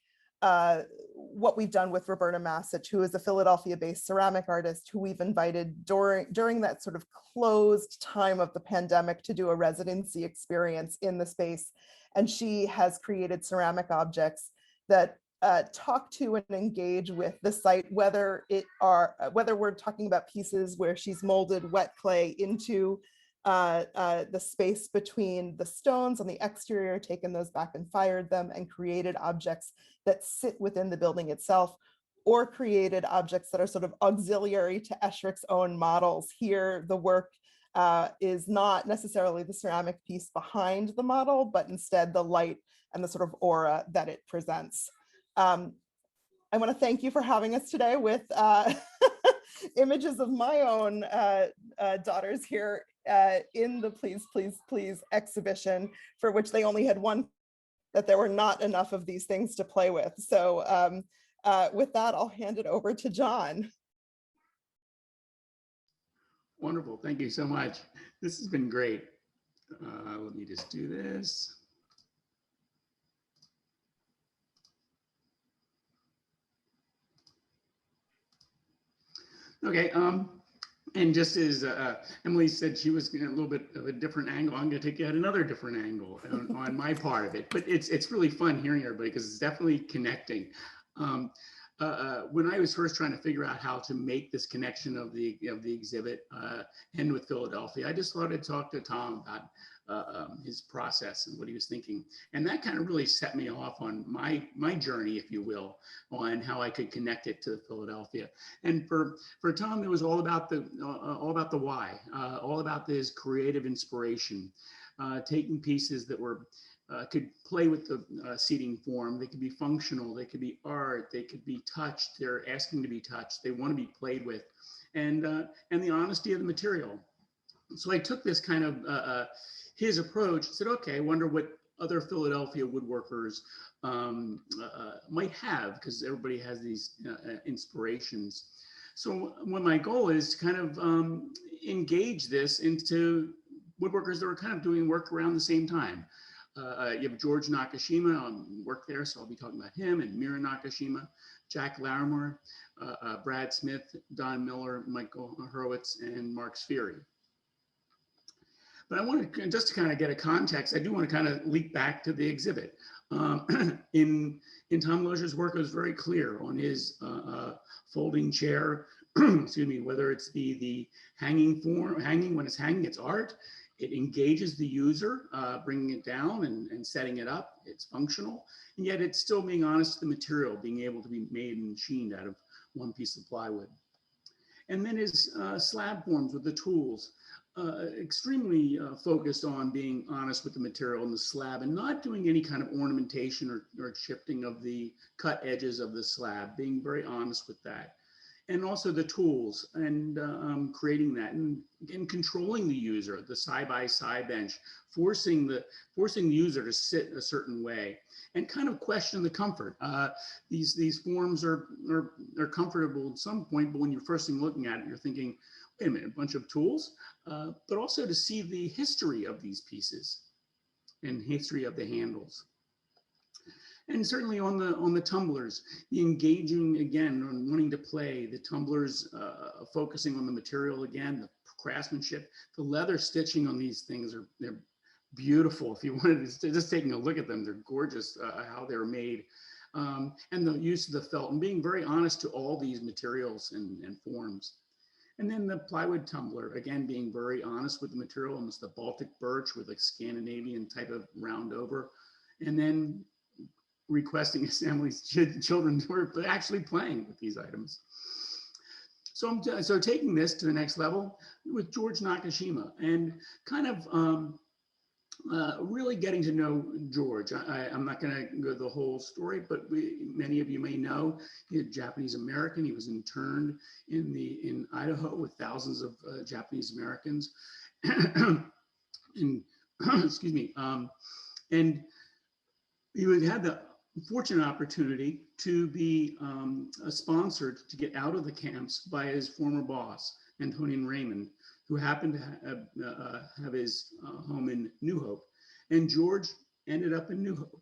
what we've done with Roberta Massich, who is a Philadelphia-based ceramic artist who we've invited during that sort of closed time of the pandemic to do a residency experience in the space. And she has created ceramic objects that talk to and engage with the site, whether we're talking about pieces where she's molded wet clay into the space between the stones on the exterior, taken those back and fired them and created objects that sit within the building itself, or created objects that are sort of auxiliary to Esherick's own models. Here, the work is not necessarily the ceramic piece behind the model, but instead the light and the sort of aura that it presents. I want to thank you for having us today with images of my own daughters here in the Please, Please, Please exhibition, for which they only had one, that there were not enough of these things to play with. So with that, I'll hand it over to John. Wonderful, thank you so much. This has been great. Let me just do this. Okay, and just as Emily said, she was in a little bit of a different angle. I'm going to take you at another different angle on my part of it. But it's really fun hearing everybody because it's definitely connecting. When I was first trying to figure out how to make this connection of the exhibit and with Philadelphia, I just thought I'd talk to Tom about his process and what he was thinking. And that kind of really set me off on my journey, if you will, on how I could connect it to Philadelphia. And for Tom, it was all about the why, all about this creative inspiration, taking pieces that were could play with the seating form. They could be functional, they could be art, they could be touched. They're asking to be touched. They want to be played with, and the honesty of the material. So I took this kind of his approach, said, okay, I wonder what other Philadelphia woodworkers might have, because everybody has these inspirations. So what my goal is to kind of engage this into woodworkers that are kind of doing work around the same time. You have George Nakashima work there, so I'll be talking about him, and Mira Nakashima, Jack Larimore, Brad Smith, Don Miller, Michael Hurwitz, and Mark Svery. But I wanted to, just to kind of get a context, I do want to kind of leap back to the exhibit. In Tom Loeser's work, it was very clear on his folding chair, excuse me, whether it's the hanging form, when it's hanging, it's art. It engages the user, bringing it down and setting it up. It's functional, and yet it's still being honest to the material, being able to be made and machined out of one piece of plywood. And then his slab forms with the tools, extremely focused on being honest with the material in the slab and not doing any kind of ornamentation or shifting of the cut edges of the slab, being very honest with that. And also the tools and creating that and controlling the user, the side-by-side bench, forcing the user to sit a certain way and kind of question the comfort. These forms are comfortable at some point, but when you're first looking at it, you're thinking, wait a minute, a bunch of tools, but also to see the history of these pieces and history of the handles. And certainly on the tumblers, the engaging again, on wanting to play, the tumblers focusing on the material again, the craftsmanship, the leather stitching on these things they're beautiful. If you wanted to just taking a look at them, they're gorgeous how they're made. And the use of the felt and being very honest to all these materials and forms. And then the plywood tumbler, again, being very honest with the material, almost the Baltic birch with a Scandinavian type of round over. And then requesting Emily's children who are actually playing with these items. So so taking this to the next level with George Nakashima and kind of really getting to know George. I'm not going to go the whole story, but many of you may know he's Japanese American. He was interned in Idaho with thousands of Japanese Americans. And excuse me, and he had the fortunate opportunity to be sponsored to get out of the camps by his former boss, Antonian Raymond, who happened to have his home in New Hope. And George ended up in New Hope.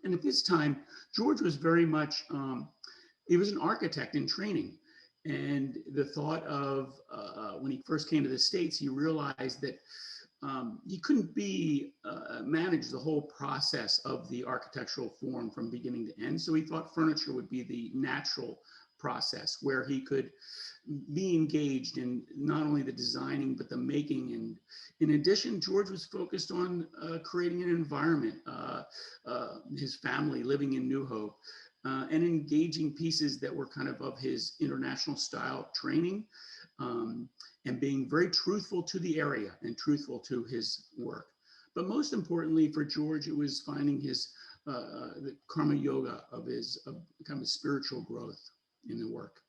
And at this time, George was very much, he was an architect in training. And the thought of, when he first came to the States, he realized that he couldn't manage the whole process of the architectural form from beginning to end. So he thought furniture would be the natural process where he could be engaged in not only the designing, but the making. And in addition, George was focused on creating an environment, his family living in New Hope, and engaging pieces that were kind of his international style training, and being very truthful to the area and truthful to his work. But most importantly for George, it was finding his the karma yoga of his kind of spiritual growth in the work.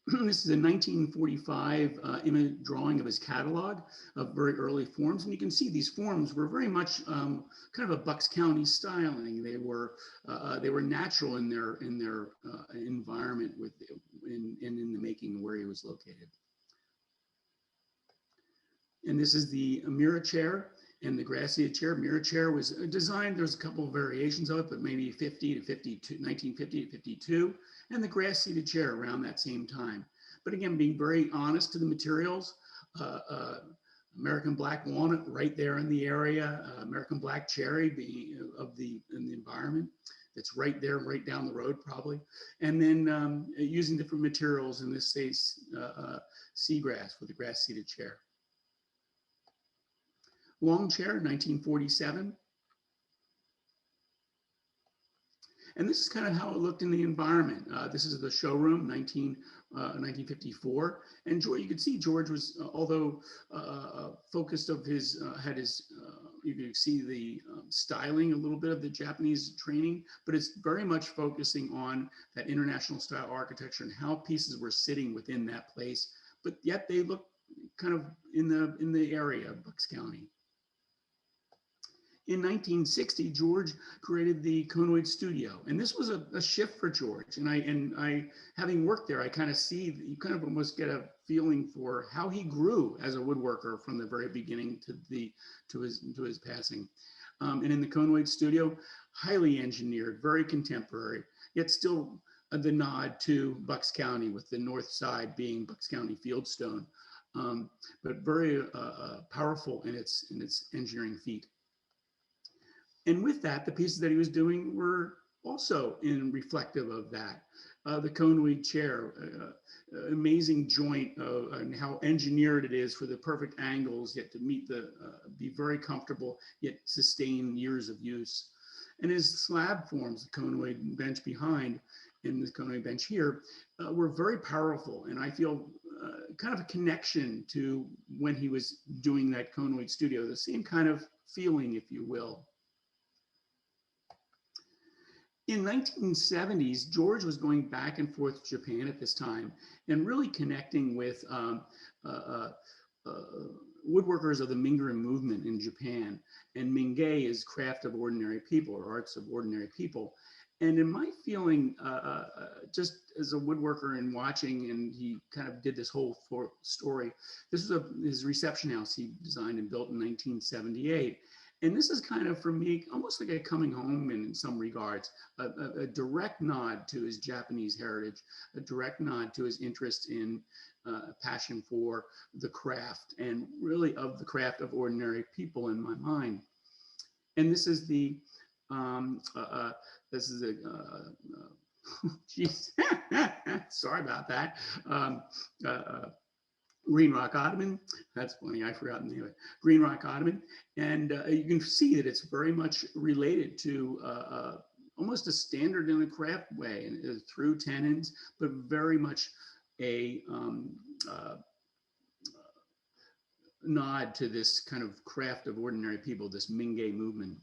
This is a 1945 image drawing of his catalog of very early forms. And you can see these forms were very much kind of a Bucks County styling. They were natural in their environment in the making where he was located. And this is the Mira chair and the grass-seated chair. Mira chair was designed, there's a couple of variations of it, but maybe 1950 to 52, and the grass-seated chair around that same time. But again, being very honest to the materials, American black walnut right there in the area, American black cherry being in the environment. That's right there, right down the road probably. And then using different materials, in this case, seagrass for the grass-seated chair. Long chair, 1947. And this is kind of how it looked in the environment. This is the showroom, 1954. And you could see George was, although focused of his, you could see the styling a little bit of the Japanese training, but it's very much focusing on that international style architecture and how pieces were sitting within that place, but yet they look kind of in the area of Bucks County. In 1960, George created the Conoid Studio, and this was a shift for George. And I, having worked there, I kind of see, you kind of almost get a feeling for how he grew as a woodworker from the very beginning to his passing. And in the Conoid Studio, highly engineered, very contemporary, yet still the nod to Bucks County, with the north side being Bucks County Fieldstone, but very powerful in its engineering feat. And with that, the pieces that he was doing were also reflective of that. The Conoid chair, amazing joint and how engineered it is for the perfect angles, yet to meet be very comfortable, yet sustain years of use. And his slab forms, the Conoid bench behind and the Conoid bench here, were very powerful. And I feel kind of a connection to when he was doing that Conoid Studio, the same kind of feeling, if you will. In 1970s, George was going back and forth to Japan at this time and really connecting with woodworkers of the Mingei movement in Japan. And Mingei is craft of ordinary people, or arts of ordinary people. And in my feeling, just as a woodworker and watching, and he kind of did this whole story, this was his reception house he designed and built in 1978. And this is kind of, for me, almost like a coming home in some regards, a direct nod to his Japanese heritage, a direct nod to his interest in passion for the craft, and really of the craft of ordinary people in my mind. And this is the, geez, sorry about that. Green Rock Ottoman, that's funny, I forgot the name of it. Green Rock Ottoman, and you can see that it's very much related to almost a standard in the craft way, and through tenons, but very much a nod to this kind of craft of ordinary people, this Mingei movement.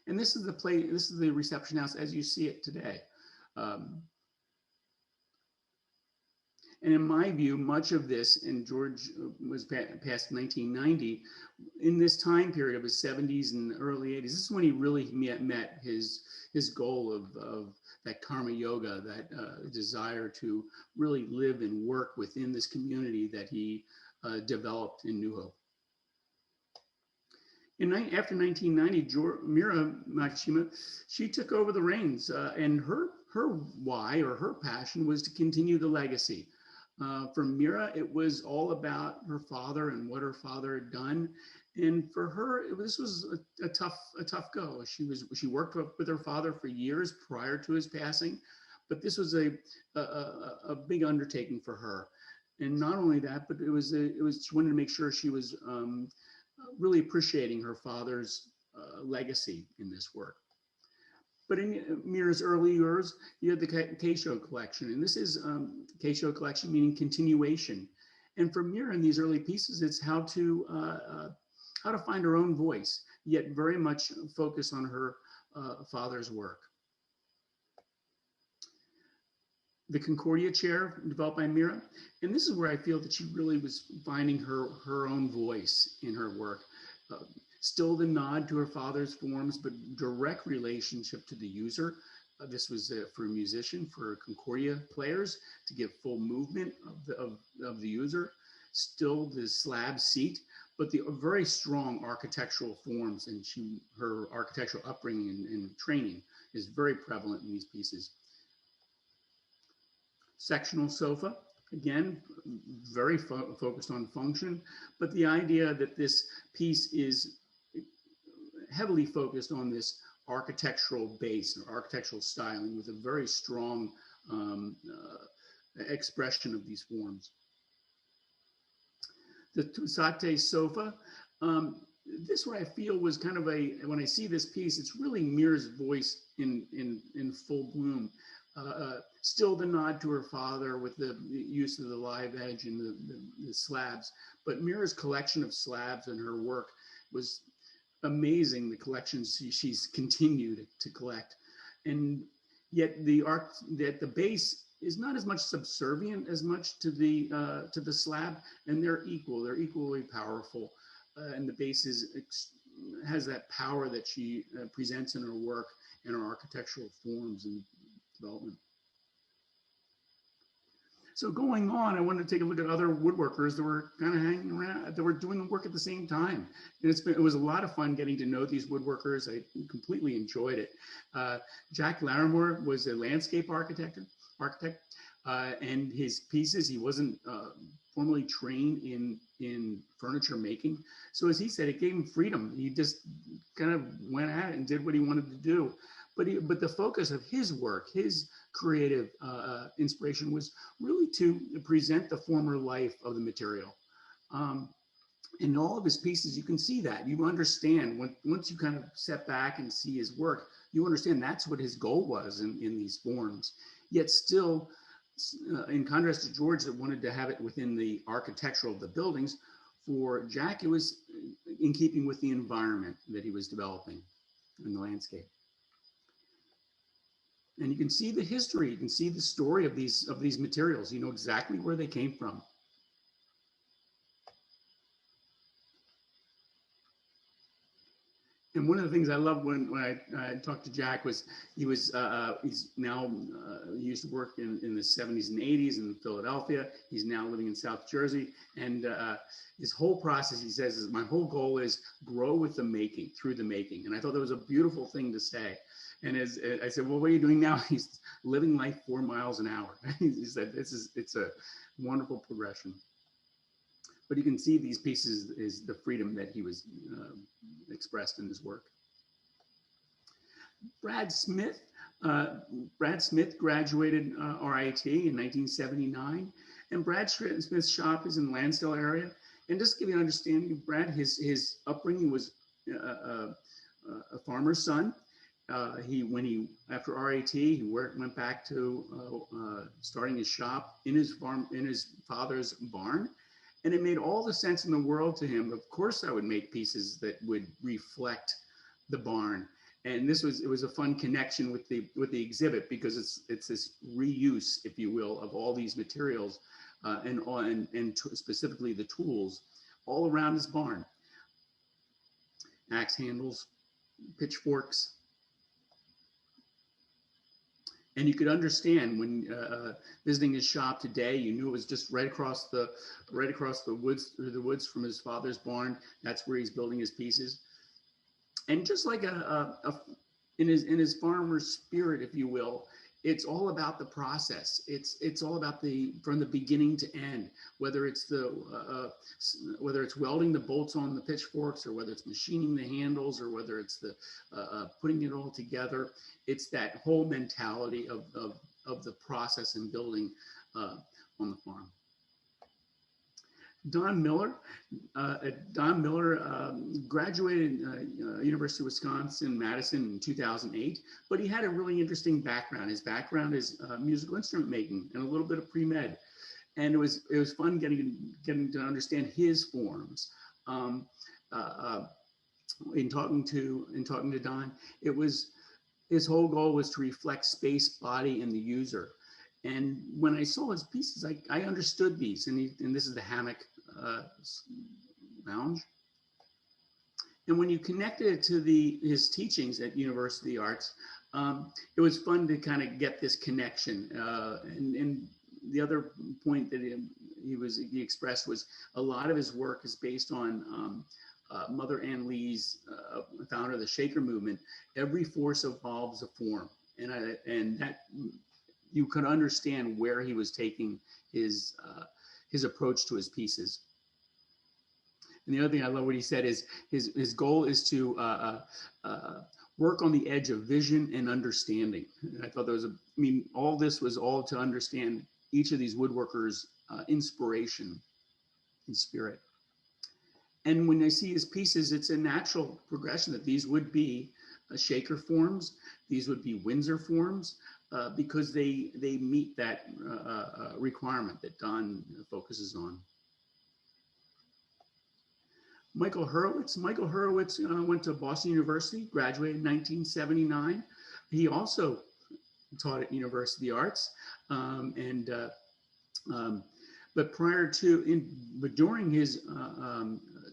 And this is the reception house as you see it today. And in my view, much of this, and George was past 1990, in this time period of his 70s and early 80s, this is when he really met his goal of that karma yoga, that desire to really live and work within this community that he developed in New Hope. After 1990, Mira Nakashima, she took over the reins, and her why, or her passion, was to continue the legacy. For Mira, it was all about her father and what her father had done. And for her, this was a tough go. She worked with her father for years prior to his passing, but this was a big undertaking for her. And not only that, but she wanted to make sure she was really appreciating her father's legacy in this work. But in Mira's early years, you had the Taisho Collection, and this is Taisho Collection meaning continuation. And for Mira in these early pieces, it's how to find her own voice, yet very much focus on her father's work. The Concordia Chair, developed by Mira, and this is where I feel that she really was finding her own voice in her work. Still the nod to her father's forms, but direct relationship to the user. This was for a musician, for Concordia players, to give full movement of the user. Still the slab seat, but the very strong architectural forms, and her architectural upbringing and training is very prevalent in these pieces. Sectional Sofa, again, very focused on function, but the idea that this piece is heavily focused on this architectural base or architectural styling with a very strong expression of these forms. The Satay Sofa, this what I feel was kind of when I see this piece, it's really Mira's voice in full bloom. Still the nod to her father with the use of the live edge and the slabs, but Mira's collection of slabs and her work was amazing. The collections she's continued to collect, and yet the base is not as much subservient as much to the slab, and they're equal. They're equally powerful, and the base has that power that she presents in her work and her architectural forms and development. So going on, I wanted to take a look at other woodworkers that were kind of hanging around, that were doing the work at the same time. And it was a lot of fun getting to know these woodworkers. I completely enjoyed it. Jack Larimore was a landscape architect, and his pieces, he wasn't formally trained in furniture making. So as he said, it gave him freedom. He just kind of went at it and did what he wanted to do. But the focus of his work, his creative inspiration was really to present the former life of the material. In all of his pieces, you can see that. You understand, once you kind of step back and see his work, you understand that's what his goal was in these forms. Yet still, in contrast to George that wanted to have it within the architectural of the buildings, for Jack, it was in keeping with the environment that he was developing in the landscape. And you can see the history, you can see the story of these materials. You know exactly where they came from. And one of the things I loved when I talked to Jack was he's now he used to work in the 70s and 80s in Philadelphia. He's now living in South Jersey, and his whole process, he says, is my whole goal is grow with the making, through the making. And I thought that was a beautiful thing to say. And as I said, well, what are you doing now? He's living life 4 miles an hour. He said, it's a wonderful progression. But you can see these pieces is the freedom that he was expressed in his work. Brad Smith graduated RIT in 1979, and Brad Smith's shop is in the Lansdale area. And just to give you an understanding of Brad, his upbringing was a farmer's son. After RIT, he went back to starting his shop in his father's barn, and it made all the sense in the world to him. Of course, I would make pieces that would reflect the barn, and it was a fun connection with the exhibit, because it's this reuse, if you will, of all these materials and specifically the tools all around his barn. Axe handles, pitchforks. And you could understand when visiting his shop today, you knew it was just right across the woods, through the woods from his father's barn. That's where he's building his pieces. And just like in his farmer's spirit, if you will, it's all about the process. It's all about from the beginning to end. Whether it's welding the bolts on the pitchforks, or whether it's machining the handles, or whether it's the putting it all together. It's that whole mentality of the process and building on the farm. Don Miller. Don Miller graduated University of Wisconsin-Madison in 2008, but he had a really interesting background. His background is musical instrument making and a little bit of pre-med. And it was fun getting to understand his forms. In talking to Don, it was, his whole goal was to reflect space, body, and the user. And when I saw his pieces, I understood these. And this is the hammock lounge. And when you connected it to his teachings at University Arts, it was fun to kind of get this connection. And the other point that he expressed was a lot of his work is based on Mother Ann Lee's, founder of the Shaker movement. Every force evolves a form, and that you could understand where he was taking his approach to his pieces. And the other thing I love what he said is his goal is to work on the edge of vision and understanding. And I thought that was all this was all to understand each of these woodworkers' inspiration and spirit. And when I see his pieces, it's a natural progression that these would be Shaker forms, these would be Windsor forms, because they meet that requirement that Don focuses on. Michael Hurwitz. Michael Hurwitz went to Boston University, graduated in 1979. He also taught at University Arts, but during his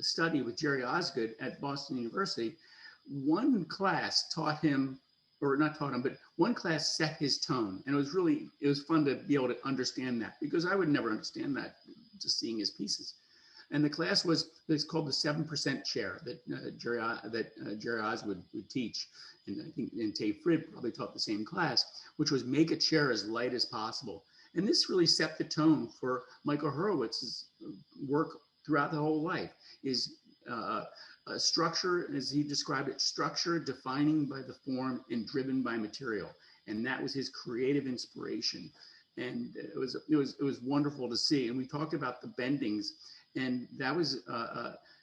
study with Jerry Osgood at Boston University, one class taught him, or not taught him, but one class set his tone. And it was fun to be able to understand that, because I would never understand that just seeing his pieces. And the class it's called the 7% chair that Jerry Osgood would teach. And I think Tay Frid probably taught the same class, which was make a chair as light as possible. And this really set the tone for Michael Hurwitz's work throughout the whole life, is structure, as he described it, structure defining by the form and driven by material. And that was his creative inspiration. And it was wonderful to see. And we talked about the bendings, and that was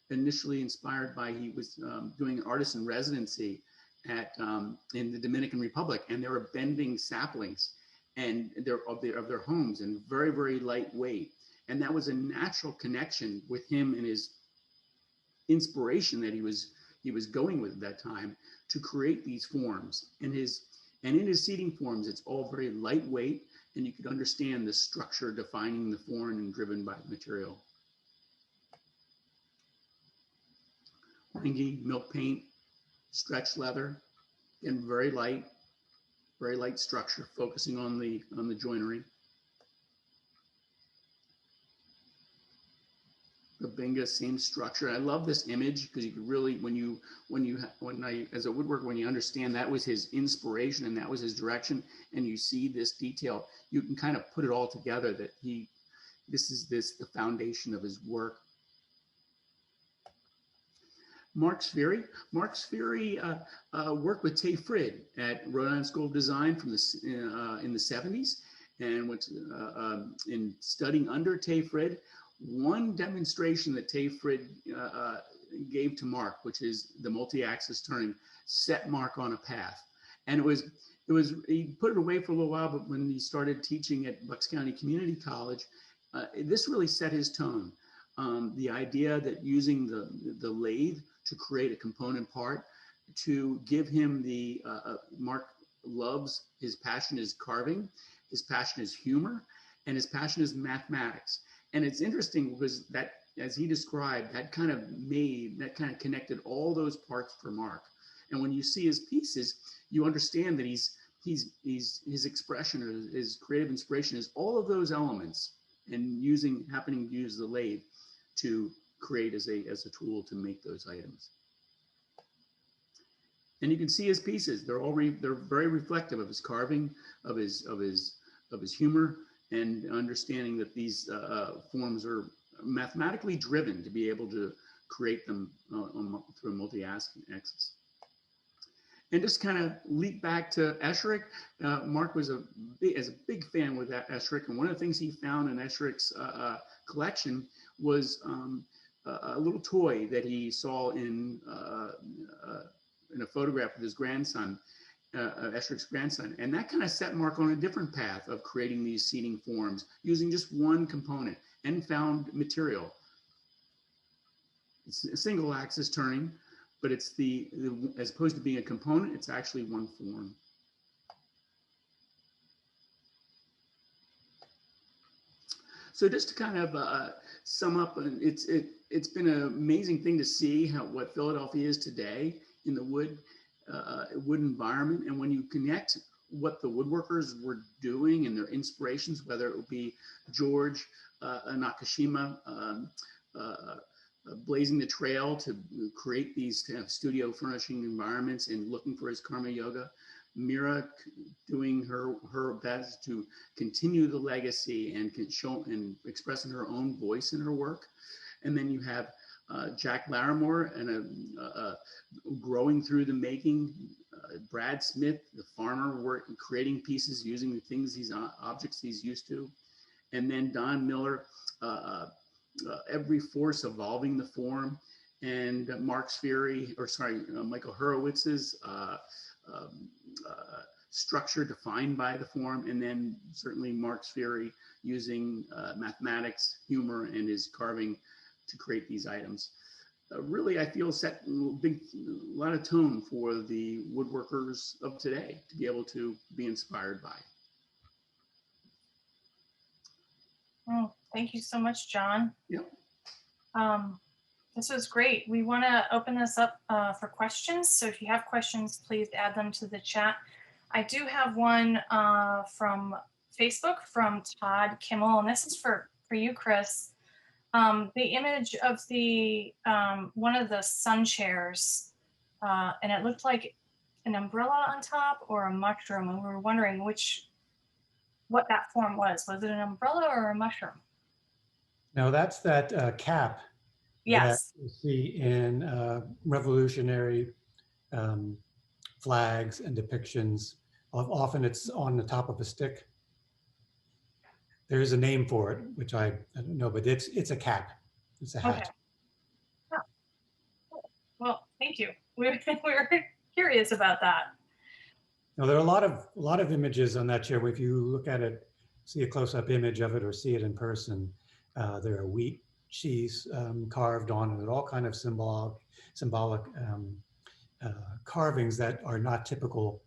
initially inspired by, he was doing an artist in residency in the Dominican Republic, and they were bending saplings and of their homes, and very, very lightweight. And that was a natural connection with him and his inspiration that he was going with at that time to create these forms. And in his seating forms, it's all very lightweight, and you could understand the structure defining the form and driven by the material. Ringy, milk paint, stretch leather, and very light structure, focusing on the joinery. Babinga, same structure. I love this image because you could really, as a woodworker, when you understand that was his inspiration and that was his direction, and you see this detail, you can kind of put it all together that this is the foundation of his work. Mark Svery. Mark Svery worked with Tay Frid at Rhode Island School of Design in the 70s, and went in studying under Tay Frid. One demonstration that Tay Frid gave to Mark, which is the multi-axis turning, set Mark on a path. And he put it away for a little while, but when he started teaching at Bucks County Community College, this really set his tone. The idea that using the lathe to create a component part, to give him Mark loves, his passion is carving, his passion is humor, and his passion is mathematics. And it's interesting because that, as he described, that kind of connected all those parts for Mark. And when you see his pieces, you understand that his expression, or his creative inspiration, is all of those elements, and happening to use the lathe to create as a tool to make those items. And you can see his pieces; they're very reflective of his carving, of his humor, and understanding that these forms are mathematically driven to be able to create them through a multi-axis. And just kind of leap back to Esherick. Mark was a big fan with Esherick, and one of the things he found in Esherick's collection was a little toy that he saw in a photograph of his grandson, Esherick's grandson. And that kind of set Mark on a different path of creating these seating forms using just one component and found material. It's a single axis turning, but it's as opposed to being a component, it's actually one form. So just to kind of sum up, it's been an amazing thing to see what Philadelphia is today in the wood environment. And when you connect what the woodworkers were doing and their inspirations, whether it would be George Nakashima blazing the trail to create these kind of studio furnishing environments and looking for his karma yoga, Mira doing her best to continue the legacy and can show and expressing her own voice in her work. And then you have Jack Larimore and growing through the making, Brad Smith, the farmer, creating pieces using the things objects he's used to. And then Don Miller, every force evolving the form, and Mark Svery, Michael Horowitz's structure defined by the form, and then certainly Mark Svery using mathematics, humor, and his carving to create these items. Really, I feel set a lot of tone for the woodworkers of today to be able to be inspired by. Oh, thank you so much, John. Yep. This was great. We want to open this up for questions. So if you have questions, please add them to the chat. I do have one from Facebook from Todd Kimmel, and this is for you, Chris. The image of the one of the sun chairs, and it looked like an umbrella on top or a mushroom, and we were wondering what that form was. Was it an umbrella or a mushroom? No, that's that cap. Yes. That you see in revolutionary flags and depictions. Often it's on the top of a stick. There is a name for it, which I don't know, but it's a cap. It's a hat. Okay. Oh. Well, thank you. We were curious about that. Now there are a lot of images on that chair. If you look at it, see a close-up image of it or see it in person, there are wheat sheaths carved on it, all kind of symbolic carvings that are not typical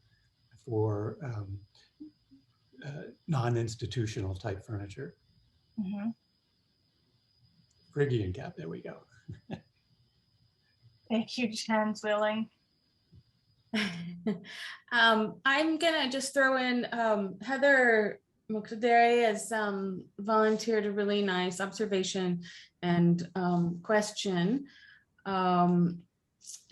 for non-institutional type furniture. Mm-hmm. Phrygian cap, there we go. Thank you, Jen Zwilling. I'm gonna just throw in Heather Mukdere has volunteered a really nice observation and question.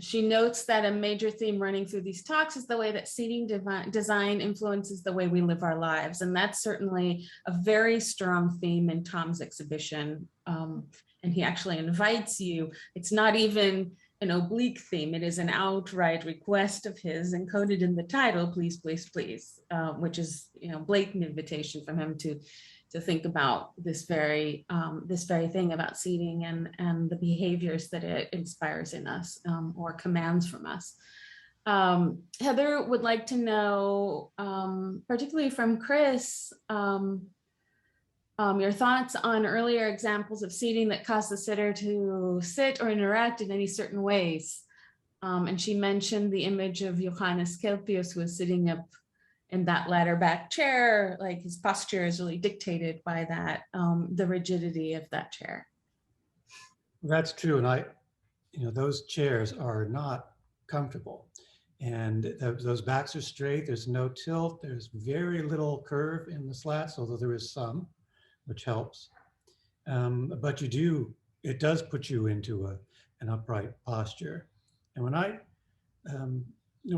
She notes that a major theme running through these talks is the way that seating design influences the way we live our lives. And that's certainly a very strong theme in Tom's exhibition. And he actually invites you. It's not even an oblique theme. It is an outright request of his encoded in the title, please, please, please, which is, blatant invitation from him to think about this very thing about seating and the behaviors that it inspires in us or commands from us. Heather would like to know, particularly from Chris, your thoughts on earlier examples of seating that caused the sitter to sit or interact in any certain ways. And she mentioned the image of Johannes Kelpius, who was sitting up in that ladder back chair, like his posture is really dictated by that, the rigidity of that chair. That's true. And those chairs are not comfortable. And those backs are straight. There's no tilt. There's very little curve in the slats, although there is some, which helps. But it does put you into an upright posture. And when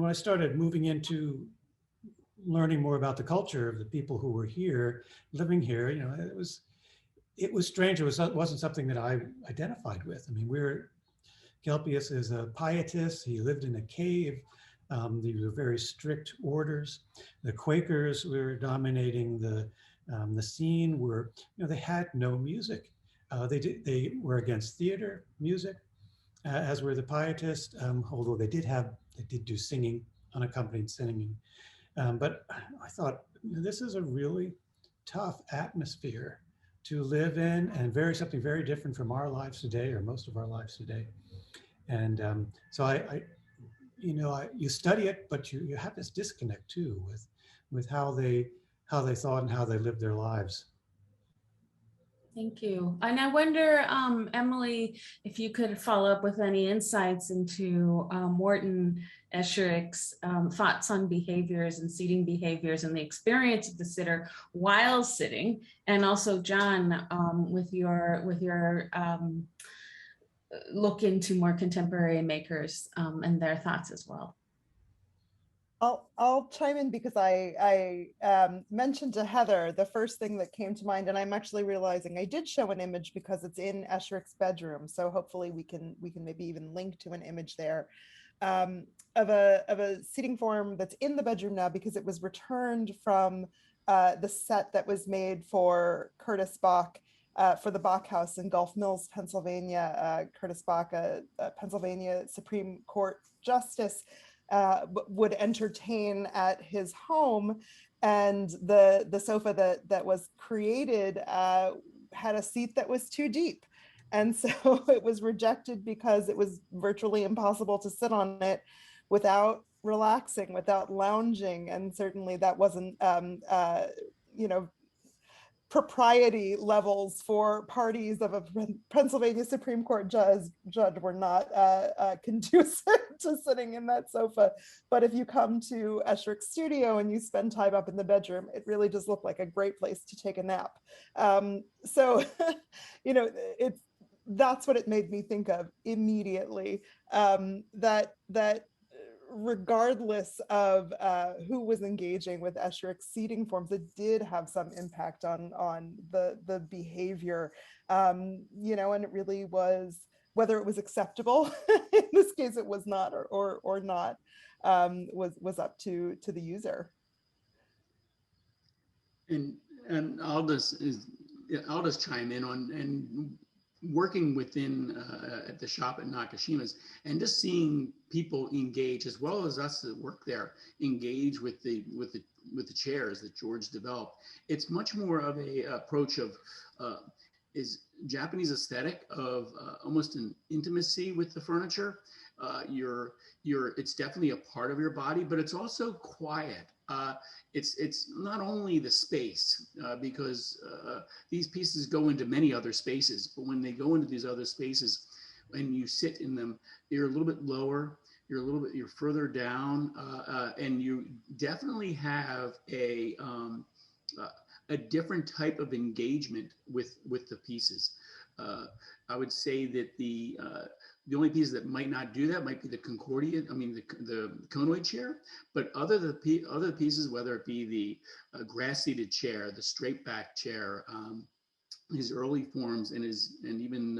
I started moving into learning more about the culture of the people who were here, living here, it was strange. It wasn't something that I identified with. I mean, Kelpius is a pietist. He lived in a cave. These were very strict orders. The Quakers were dominating the scene. They had no music. They were against theater, music, as were the pietists, although they did do singing, unaccompanied singing. But I thought, this is a really tough atmosphere to live in, and something very different from our lives today, or most of our lives today. And so you study it, but you have this disconnect too with how they thought and how they lived their lives. Thank you. And I wonder, Emily, if you could follow up with any insights into Wharton Esherick's thoughts on behaviors and seating behaviors and the experience of the sitter while sitting, and also John, with your look into more contemporary makers and their thoughts as well. I'll chime in because I mentioned to Heather the first thing that came to mind, and I'm actually realizing I did show an image because it's in Esherick's bedroom. So hopefully we can maybe even link to an image there of a seating form that's in the bedroom now, because it was returned from the set that was made for Curtis Bach for the Bach House in Gulf Mills, Pennsylvania. Curtis Bach, a Pennsylvania Supreme Court justice, would entertain at his home, and the sofa that was created had a seat that was too deep, and so it was rejected because it was virtually impossible to sit on it without relaxing, without lounging, and certainly that wasn't propriety levels for parties of a Pennsylvania Supreme Court judge were not conducive to sitting in that sofa. But if you come to Esherick's studio and you spend time up in the bedroom, it really does look like a great place to take a nap. So, that's what it made me think of immediately, that regardless of who was engaging with Esherick's seating forms, it did have some impact on the behavior, and it really was, whether it was acceptable, in this case it was not, or not, was up to the user. And I'll just chime in on, and working within at the shop at Nakashima's, and just seeing people engage, as well as us that work there, engage with the chairs that George developed. It's much more of a approach of is Japanese aesthetic of almost an intimacy with the furniture. It's definitely a part of your body, but it's also quiet. It's not only the space, because these pieces go into many other spaces, but when they go into these other spaces and you sit in them, you're a little bit lower, you're further down, and you definitely have a different type of engagement with the pieces. I would say that the only pieces that might not do that might be the Concordia, the Connoisseur chair, but other pieces, whether it be the grass-seated chair, the straight back chair, his early forms, and even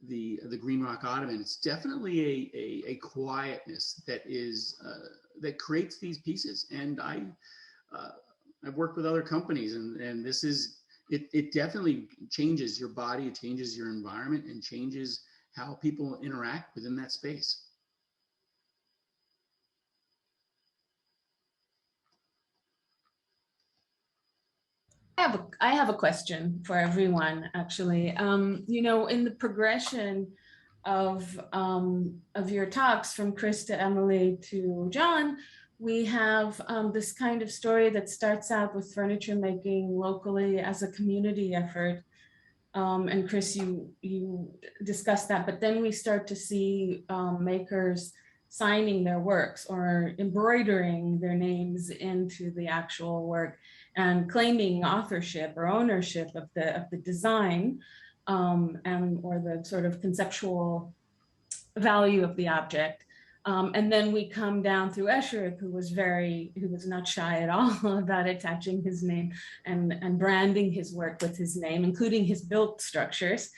the Green Rock Ottoman, it's definitely a quietness that creates these pieces. And I've worked with other companies, and this is, it definitely changes your body, it changes your environment, and changes how people interact within that space. I have a question for everyone, actually. In the progression of your talks, from Chris to Emily to John, we have this kind of story that starts out with furniture making locally as a community effort. And Chris, you discussed that, but then we start to see makers signing their works or embroidering their names into the actual work and claiming authorship or ownership of the design, or the sort of conceptual value of the object. And then we come down through Esherick, who was not shy at all about attaching his name and branding his work with his name, including his built structures.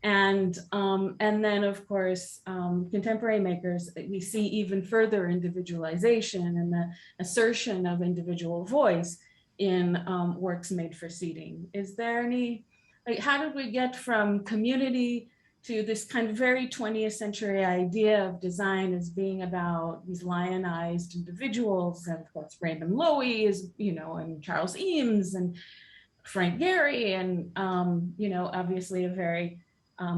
And then, of course, contemporary makers, we see even further individualization and the assertion of individual voice in works made for seating. Is there any Like, how did we get from community to this kind of very 20th century idea of design as being about these lionized individuals? And of course, Raymond Loewy is, and Charles Eames and Frank Gehry, and, obviously a very,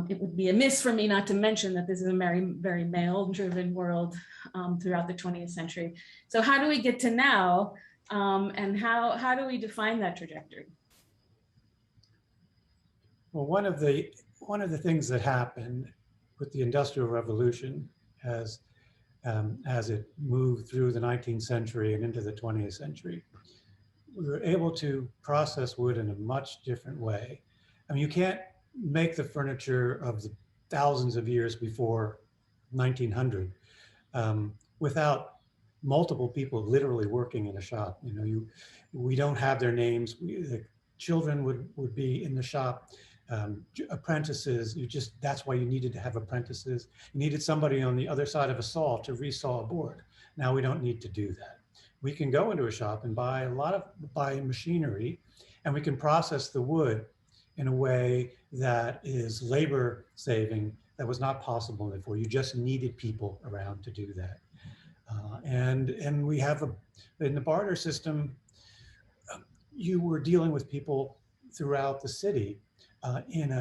it would be amiss for me not to mention that this is a very, very male-driven world throughout the 20th century. So how do we get to now, and how do we define that trajectory? Well, one of the things that happened with the Industrial Revolution as it moved through the 19th century and into the 20th century, we were able to process wood in a much different way. I mean, you can't make the furniture of the thousands of years before 1900 without multiple people literally working in a shop. We don't have their names. The children would be in the shop. Apprentices, that's why you needed to have apprentices. You needed somebody on the other side of a saw to resaw a board. Now we don't need to do that. We can go into a shop and buy machinery, and we can process the wood in a way that is labor saving, that was not possible before. You just needed people around to do that. And we have in the barter system, you were dealing with people throughout the city in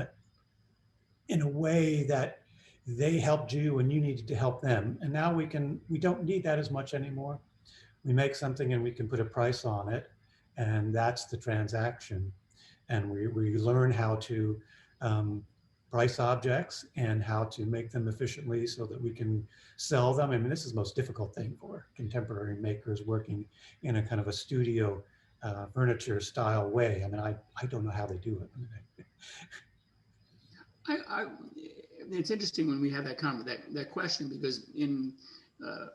a way that they helped you and you needed to help them. And now we don't need that as much anymore. We make something and we can put a price on it, and that's the transaction. And we learn how to price objects and how to make them efficiently so that we can sell them. I mean, this is the most difficult thing for contemporary makers working in a kind of a studio furniture style way. I mean, I don't know how they do it. It's interesting when we have that question, because in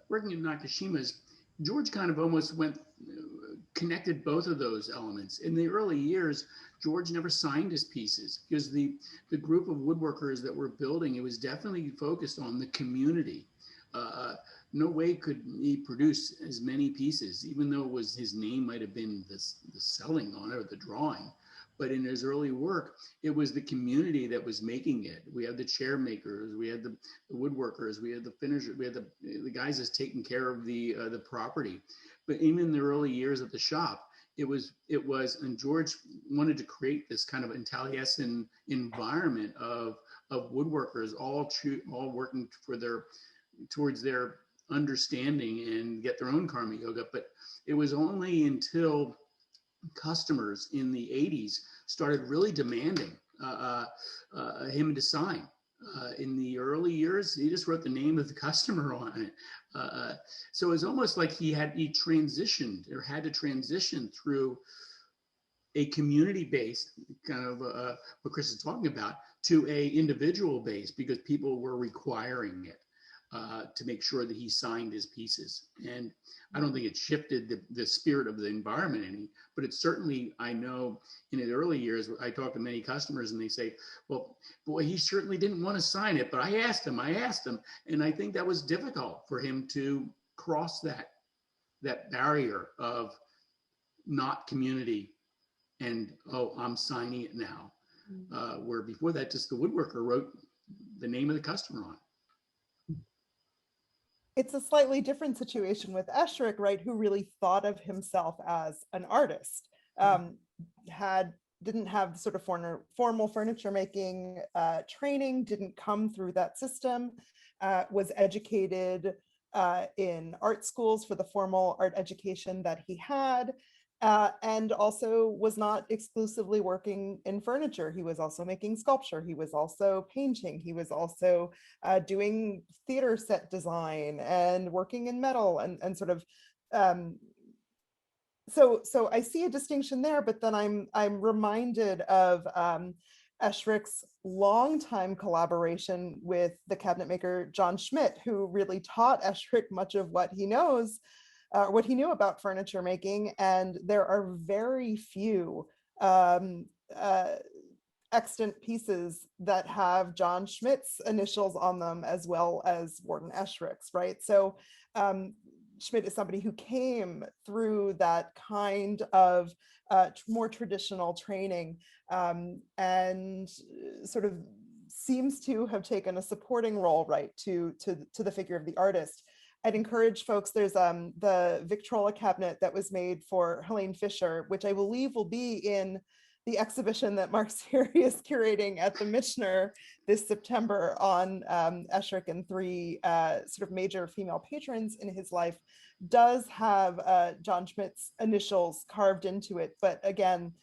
working in Nakashima's, George kind of almost connected both of those elements. In the early years, George never signed his pieces because the group of woodworkers that were building, it was definitely focused on the community. No way could he produce as many pieces, even though his name might have been the selling on it or the drawing. But in his early work, it was the community that was making it. We had the chair makers, we had the woodworkers, we had the finishers, we had the guys that's taking care of the property. But even in the early years of the shop, it was, and George wanted to create this kind of Taliesin environment of woodworkers, all working towards their understanding and get their own karma yoga. But it was only until customers in the 80s started really demanding him to sign. In the early years, he just wrote the name of the customer on it. So it was almost like he had to transition through a community-based kind of what Chris is talking about to a individual base, because people were requiring it to make sure that he signed his pieces. And I don't think it shifted the spirit of the environment any, but it certainly, I know in the early years, I talked to many customers and they say, well, boy, he certainly didn't want to sign it, but I asked him. And I think that was difficult for him to cross that barrier of not community and, oh, I'm signing it now. Where before that, just the woodworker wrote the name of the customer on it. It's a slightly different situation with Esherick, right, who really thought of himself as an artist, didn't have sort of formal furniture making training, didn't come through that system, was educated in art schools for the formal art education that he had, and also was not exclusively working in furniture. He was also making sculpture. He was also painting. He was also doing theater set design and working in metal and sort of, so I see a distinction there, but then I'm reminded of Esherick's longtime collaboration with the cabinet maker John Schmidt, who really taught Esherick much of what he knows, what he knew about furniture making. And there are very few extant pieces that have John Schmidt's initials on them as well as Wharton Esherick's, right? So Schmidt is somebody who came through that kind of more traditional training, and sort of seems to have taken a supporting role, right, to the figure of the artist. I'd encourage folks, there's the Victrola cabinet that was made for Helene Fischer, which I believe will be in the exhibition that Mark Svery is curating at the Michener this September on Esherick and three sort of major female patrons in his life, does have John Schmidt's initials carved into it. But again,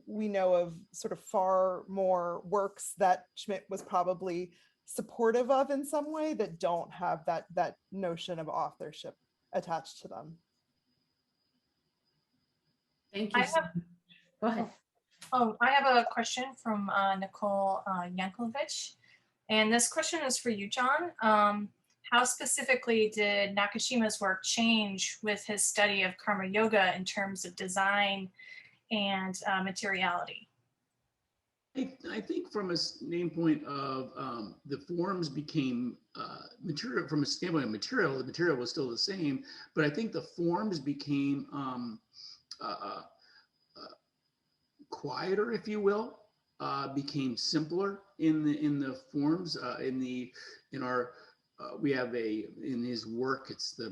we know of sort of far more works that Schmidt was probably supportive of in some way that don't have that notion of authorship attached to them. Thank you. Go ahead. I have a question from Nicole Yankovic. And this question is for you, John. How specifically did Nakashima's work change with his study of karma yoga in terms of design and materiality? I think from a standpoint of the forms became material, from a standpoint of material, the material was still the same, but I think the forms became quieter, if you will, became simpler in the forms. We have in his work, it's the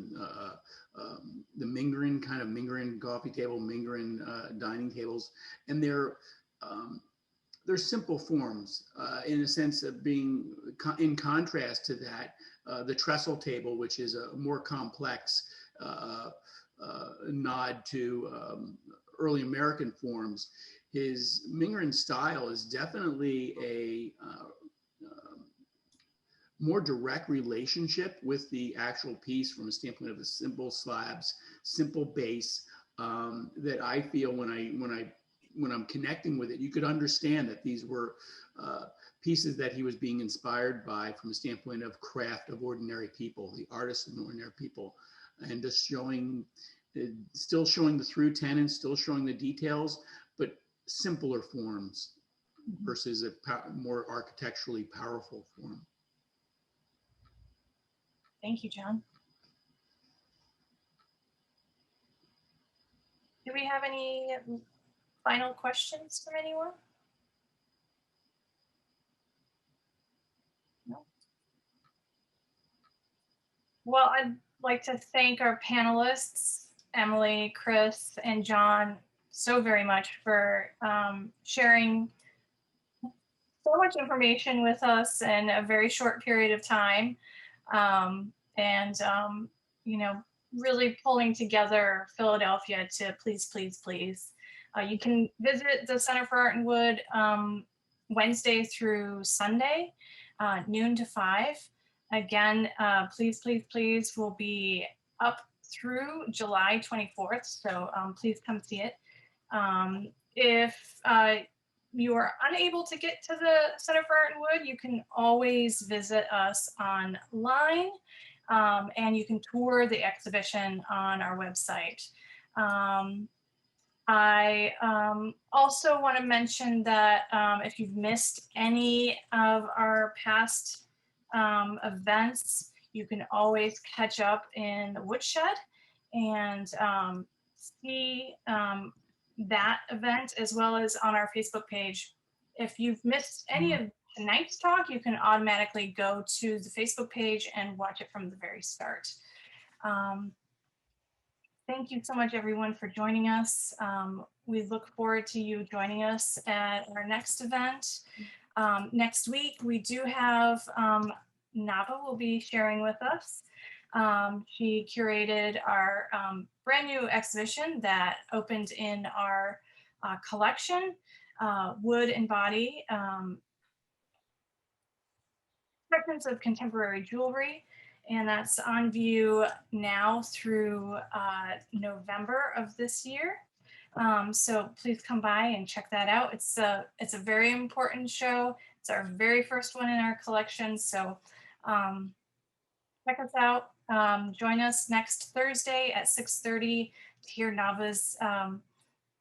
Mingren kind of Mingren coffee table, Mingren dining tables, and they're simple forms in a sense of being in contrast to that, the trestle table, which is a more complex nod to early American forms. His Mingren style is definitely a more direct relationship with the actual piece from a standpoint of the simple slabs, simple base, that I feel when I'm connecting with it, you could understand that these were pieces that he was being inspired by from a standpoint of craft of ordinary people, the artists of ordinary people, and just still showing the through tenons, still showing the details, but simpler forms versus a more architecturally powerful form. Thank you, John. Do we have any final questions from anyone? No. Well, I'd like to thank our panelists, Emily, Chris, and John, so very much for sharing so much information with us in a very short period of time, you know, really pulling together Philadelphia to please, please, please. You can visit the Center for Art and Wood Wednesday through Sunday, noon to 5. Again, please, please, please will be up through July 24th. So please come see it. If you are unable to get to the Center for Art and Wood, you can always visit us online, and you can tour the exhibition on our website. I also want to mention that if you've missed any of our past events, you can always catch up in the Woodshed and see that event, as well as on our Facebook page. If you've missed any of tonight's talk, you can automatically go to the Facebook page and watch it from the very start. Thank you so much, everyone, for joining us. We look forward to you joining us at our next event. Next week, we do have Nava will be sharing with us. She curated our brand new exhibition that opened in our collection, Wood and Body, Fragments of Contemporary Jewelry. And that's on view now through November of this year. So please come by and check that out. It's a very important show. It's our very first one in our collection. So check us out. Join us next Thursday at 6:30 to hear Nava's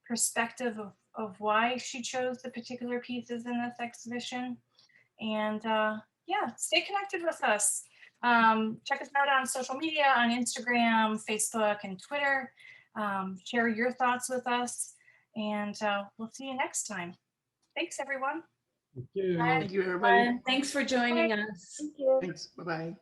perspective of why she chose the particular pieces in this exhibition. And yeah, stay connected with us. Check us out on social media, on Instagram, Facebook, and Twitter. Share your thoughts with us, and we'll see you next time. Thanks, everyone. Thank you. Thank you, everybody. Thanks for joining us. Thank you. Thanks. Bye-bye.